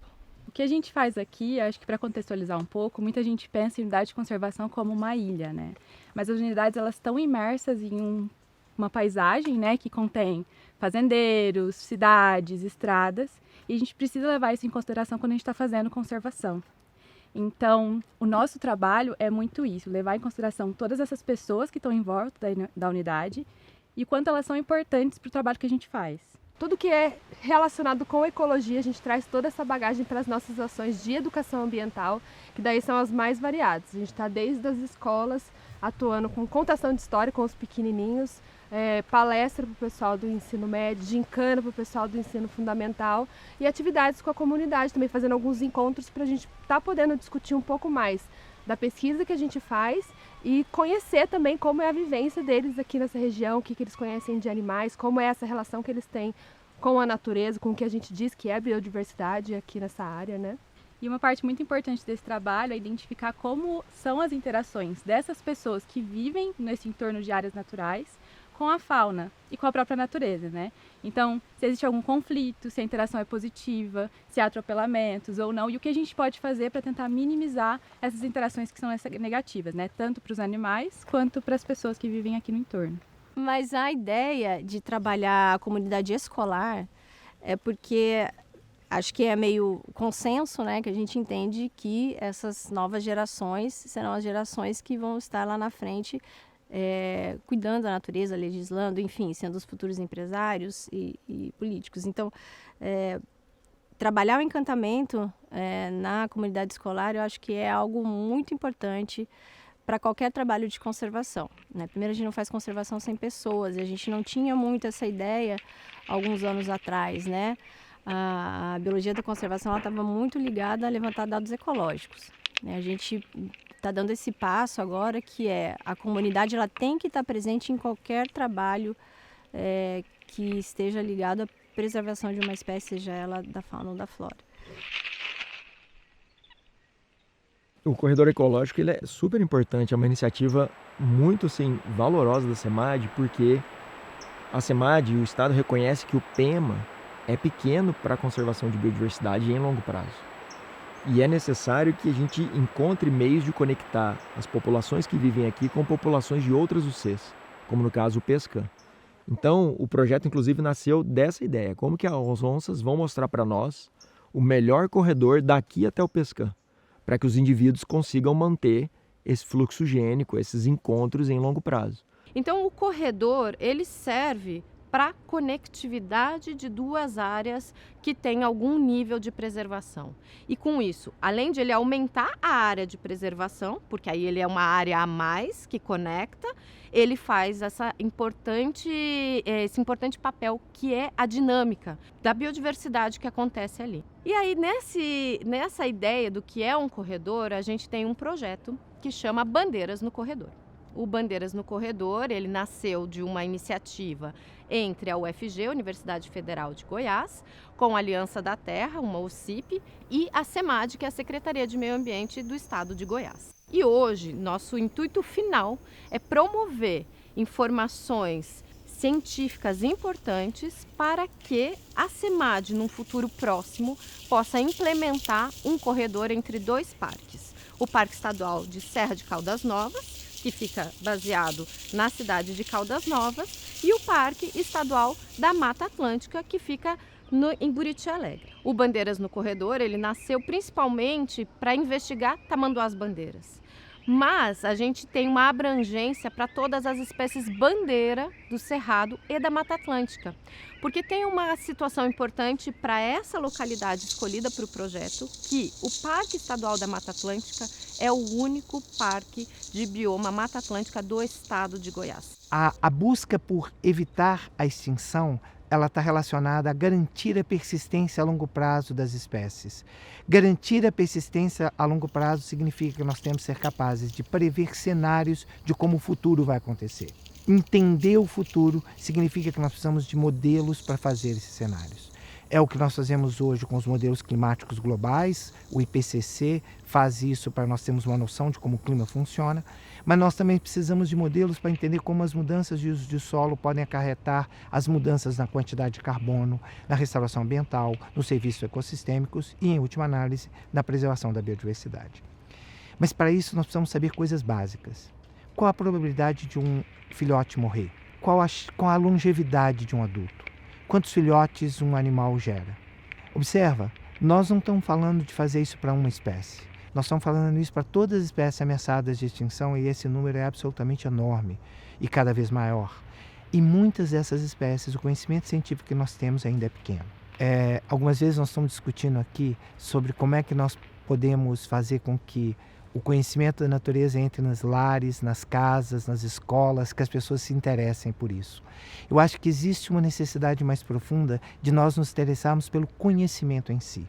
O que a gente faz aqui, acho que para contextualizar um pouco, muita gente pensa em unidade de conservação como uma ilha, né? Mas as unidades elas estão imersas em uma paisagem, né, que contém fazendeiros, cidades, estradas, e a gente precisa levar isso em consideração quando a gente está fazendo conservação. Então, o nosso trabalho é muito isso, levar em consideração todas essas pessoas que estão em volta da unidade e o quanto elas são importantes para o trabalho que a gente faz. Tudo que é relacionado com ecologia, a gente traz toda essa bagagem para as nossas ações de educação ambiental, que daí são as mais variadas. A gente está desde as escolas, atuando com contação de história com os pequenininhos, palestra para o pessoal do ensino médio, gincana para o pessoal do ensino fundamental e atividades com a comunidade, também fazendo alguns encontros para a gente estar podendo discutir um pouco mais da pesquisa que a gente faz e conhecer também como é a vivência deles aqui nessa região, o que eles conhecem de animais, como é essa relação que eles têm com a natureza, com o que a gente diz que é a biodiversidade aqui nessa área, né? E uma parte muito importante desse trabalho é identificar como são as interações dessas pessoas que vivem nesse entorno de áreas naturais com a fauna e com a própria natureza, né? Então, se existe algum conflito, se a interação é positiva, se há atropelamentos ou não, e o que a gente pode fazer para tentar minimizar essas interações que são negativas, né? Tanto para os animais quanto para as pessoas que vivem aqui no entorno. Mas a ideia de trabalhar a comunidade escolar é porque acho que é meio consenso, né? Que a gente entende que essas novas gerações serão as gerações que vão estar lá na frente cuidando da natureza, legislando, enfim, sendo os futuros empresários e políticos. Então, trabalhar o encantamento na comunidade escolar, eu acho que é algo muito importante para qualquer trabalho de conservação, né? Primeiro, a gente não faz conservação sem pessoas, e a gente não tinha muito essa ideia alguns anos atrás, né? A biologia da conservação estava muito ligada a levantar dados ecológicos, né? A gente está dando esse passo agora, que a comunidade ela tem que estar presente em qualquer trabalho que esteja ligado à preservação de uma espécie, seja ela da fauna ou da flora. O corredor ecológico ele é super importante, é uma iniciativa muito assim, valorosa da SEMAD, porque a SEMAD e o Estado reconhece que o tema é pequeno para a conservação de biodiversidade em longo prazo. E é necessário que a gente encontre meios de conectar as populações que vivem aqui com populações de outras UCs, como no caso o PESCAM. Então, o projeto inclusive nasceu dessa ideia, como que as onças vão mostrar para nós o melhor corredor daqui até o PESCAM, para que os indivíduos consigam manter esse fluxo gênico, esses encontros em longo prazo. Então, o corredor, ele serve para conectividade de duas áreas que têm algum nível de preservação. E com isso, além de ele aumentar a área de preservação, porque aí ele é uma área a mais que conecta, ele faz esse importante papel que é a dinâmica da biodiversidade que acontece ali. E aí, nessa ideia do que é um corredor, a gente tem um projeto que chama Bandeiras no Corredor. O Bandeiras no Corredor, ele nasceu de uma iniciativa entre a UFG, Universidade Federal de Goiás, com a Aliança da Terra, uma OCIP, e a SEMAD, que é a Secretaria de Meio Ambiente do Estado de Goiás. E hoje, nosso intuito final é promover informações científicas importantes para que a SEMAD, num futuro próximo, possa implementar um corredor entre dois parques. O Parque Estadual de Serra de Caldas Novas, que fica baseado na cidade de Caldas Novas, e o Parque Estadual da Mata Atlântica, que fica em Buriti Alegre. O Bandeiras no Corredor, ele nasceu principalmente para investigar tamanduás-bandeiras. Mas a gente tem uma abrangência para todas as espécies bandeira do Cerrado e da Mata Atlântica, porque tem uma situação importante para essa localidade escolhida para o projeto, que o Parque Estadual da Mata Atlântica é o único parque de bioma Mata Atlântica do estado de Goiás. A busca por evitar a extinção, ela está relacionada a garantir a persistência a longo prazo das espécies. Garantir a persistência a longo prazo significa que nós temos que ser capazes de prever cenários de como o futuro vai acontecer. Entender o futuro significa que nós precisamos de modelos para fazer esses cenários. É o que nós fazemos hoje com os modelos climáticos globais, o IPCC faz isso para nós termos uma noção de como o clima funciona, mas nós também precisamos de modelos para entender como as mudanças de uso de solo podem acarretar as mudanças na quantidade de carbono, na restauração ambiental, nos serviços ecossistêmicos e, em última análise, na preservação da biodiversidade. Mas para isso nós precisamos saber coisas básicas. Qual a probabilidade de um filhote morrer? Qual a longevidade de um adulto? Quantos filhotes um animal gera? Observa, nós não estamos falando de fazer isso para uma espécie. Nós estamos falando isso para todas as espécies ameaçadas de extinção, e esse número é absolutamente enorme e cada vez maior. E muitas dessas espécies, o conhecimento científico que nós temos ainda é pequeno. Algumas vezes nós estamos discutindo aqui sobre como é que nós podemos fazer com que o conhecimento da natureza entre nos lares, nas casas, nas escolas, que as pessoas se interessem por isso. Eu acho que existe uma necessidade mais profunda de nós nos interessarmos pelo conhecimento em si.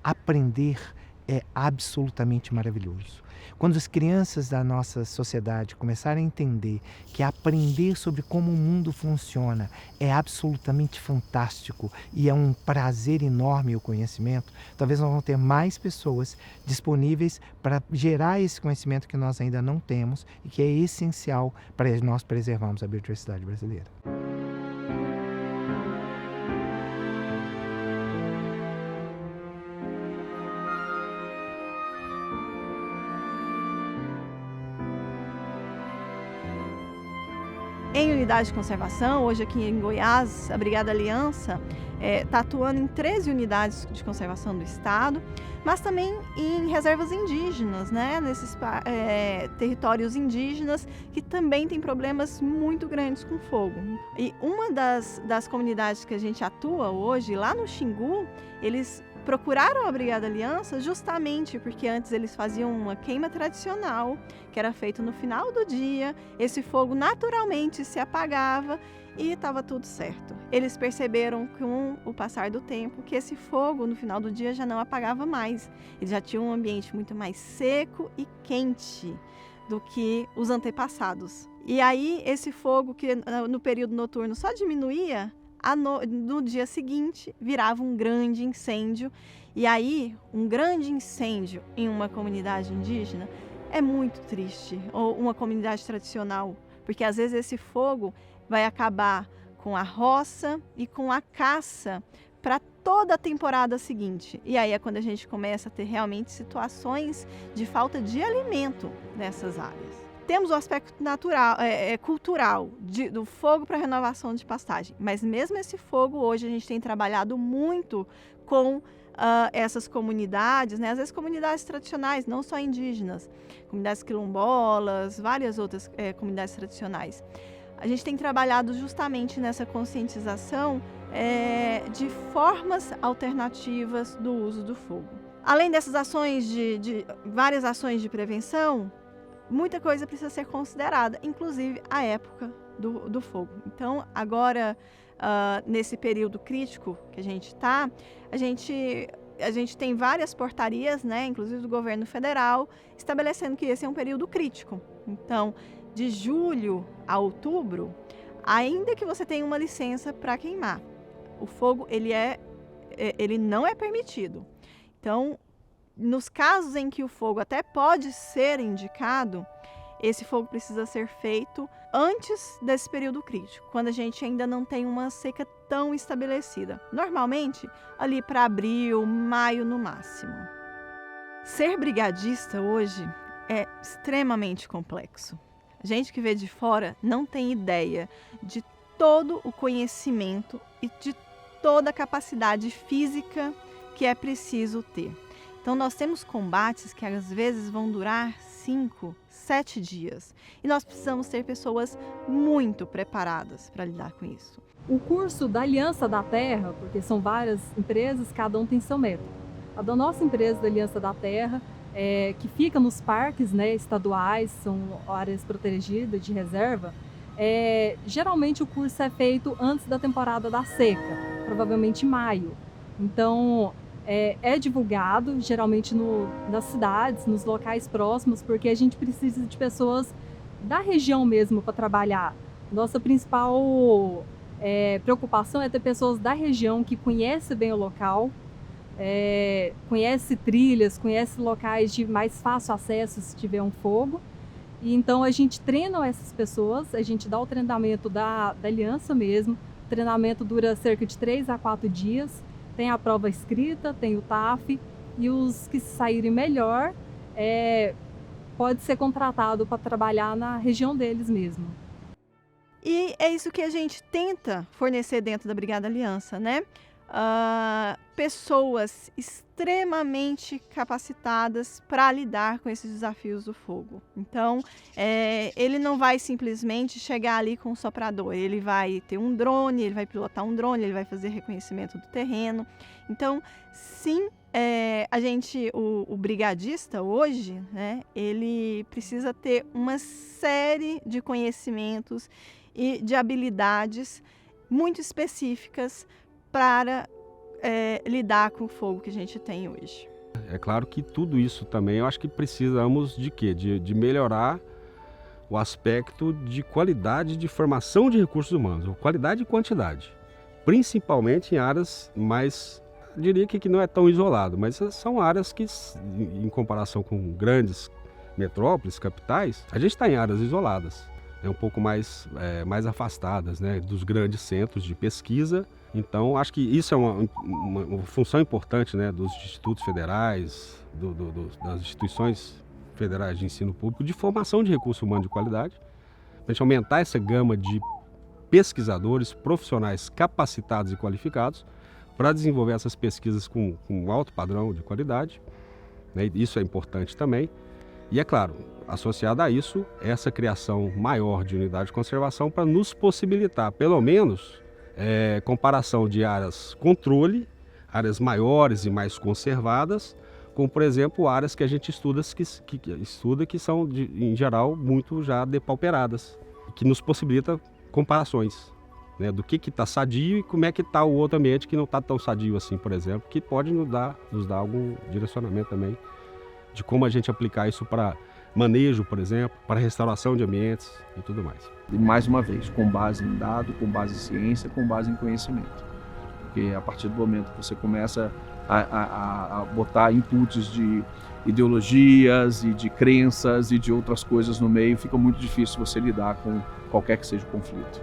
Aprender é absolutamente maravilhoso. Quando as crianças da nossa sociedade começarem a entender que aprender sobre como o mundo funciona é absolutamente fantástico e é um prazer enorme o conhecimento, talvez nós vamos ter mais pessoas disponíveis para gerar esse conhecimento que nós ainda não temos e que é essencial para nós preservarmos a biodiversidade brasileira. Em unidade de conservação, hoje aqui em Goiás, a Brigada Aliança, está atuando em 13 unidades de conservação do estado, mas também em reservas indígenas, né? Nesses territórios indígenas que também tem problemas muito grandes com fogo. E uma das comunidades que a gente atua hoje, lá no Xingu, eles procuraram a Brigada Aliança justamente porque antes eles faziam uma queima tradicional, que era feita no final do dia, esse fogo naturalmente se apagava e estava tudo certo. Eles perceberam com o passar do tempo que esse fogo no final do dia já não apagava mais. Eles já tinham um ambiente muito mais seco e quente do que os antepassados. E aí esse fogo que no período noturno só diminuía, no dia seguinte virava um grande incêndio. E aí um grande incêndio em uma comunidade indígena é muito triste, ou uma comunidade tradicional, porque às vezes esse fogo vai acabar com a roça e com a caça para toda a temporada seguinte. E aí é quando a gente começa a ter realmente situações de falta de alimento nessas áreas. Temos o aspecto natural, cultural, do fogo para renovação de pastagem. Mas mesmo esse fogo, hoje a gente tem trabalhado muito com essas comunidades, né? Às vezes comunidades tradicionais, não só indígenas, comunidades quilombolas, várias outras comunidades tradicionais. A gente tem trabalhado justamente nessa conscientização de formas alternativas do uso do fogo. Além dessas ações, várias ações de prevenção, muita coisa precisa ser considerada, inclusive a época do fogo. Então, agora, nesse período crítico que a gente está, a gente tem várias portarias, né, inclusive do governo federal, estabelecendo que esse é um período crítico. Então, de julho a outubro, ainda que você tenha uma licença para queimar, o fogo ele não é permitido. Então, nos casos em que o fogo até pode ser indicado, esse fogo precisa ser feito antes desse período crítico, quando a gente ainda não tem uma seca tão estabelecida. Normalmente, ali para abril, maio no máximo. Ser brigadista hoje é extremamente complexo. A gente que vê de fora não tem ideia de todo o conhecimento e de toda a capacidade física que é preciso ter. Então, nós temos combates que às vezes vão durar 5, 7 dias. E nós precisamos ter pessoas muito preparadas para lidar com isso. O curso da Aliança da Terra, porque são várias empresas, cada um tem seu método. A da nossa empresa, da Aliança da Terra, que fica nos parques, né, estaduais, são áreas protegidas de reserva, geralmente o curso é feito antes da temporada da seca, provavelmente em maio. Então, é divulgado geralmente nas cidades, nos locais próximos, porque a gente precisa de pessoas da região mesmo para trabalhar. Nossa principal preocupação é ter pessoas da região que conhecem bem o local, conhece trilhas, conhece locais de mais fácil acesso se tiver um fogo. E então a gente treina essas pessoas, a gente dá o treinamento da aliança mesmo. O treinamento dura cerca de 3 a 4 dias. Tem a prova escrita, tem o TAF, e os que saírem melhor pode ser contratado para trabalhar na região deles mesmo. E é isso que a gente tenta fornecer dentro da Brigada Aliança, né? Pessoas extremamente capacitadas para lidar com esses desafios do fogo. Então, ele não vai simplesmente chegar ali com um soprador, ele vai ter um drone, ele vai pilotar um drone, ele vai fazer reconhecimento do terreno. Então, sim, o brigadista hoje, né, ele precisa ter uma série de conhecimentos e de habilidades muito específicas para lidar com o fogo que a gente tem hoje. É claro que tudo isso também, eu acho que precisamos de quê? De melhorar o aspecto de qualidade de formação de recursos humanos, qualidade e quantidade, principalmente em áreas mais, diria que não é tão isolado, mas são áreas que, em comparação com grandes metrópoles, capitais, a gente está em áreas isoladas, um pouco mais afastadas, né, dos grandes centros de pesquisa. Então, acho que isso é uma função importante, né, dos institutos federais, das instituições federais de ensino público, de formação de recurso humano de qualidade, para a gente aumentar essa gama de pesquisadores, profissionais capacitados e qualificados, para desenvolver essas pesquisas com alto padrão de qualidade, né? Isso é importante também. E é claro, associado a isso, essa criação maior de unidade de conservação para nos possibilitar, pelo menos, comparação de áreas controle, áreas maiores e mais conservadas, com, por exemplo, áreas que a gente estuda que são, em geral, muito já depauperadas, que nos possibilita comparações, né, do que está sadio e como é que está o outro ambiente que não está tão sadio assim, por exemplo, que pode nos dar algum direcionamento também de como a gente aplicar isso para manejo, por exemplo, para restauração de ambientes e tudo mais. E mais uma vez, com base em dado, com base em ciência, com base em conhecimento. Porque a partir do momento que você começa a botar inputs de ideologias e de crenças e de outras coisas no meio, fica muito difícil você lidar com qualquer que seja o conflito.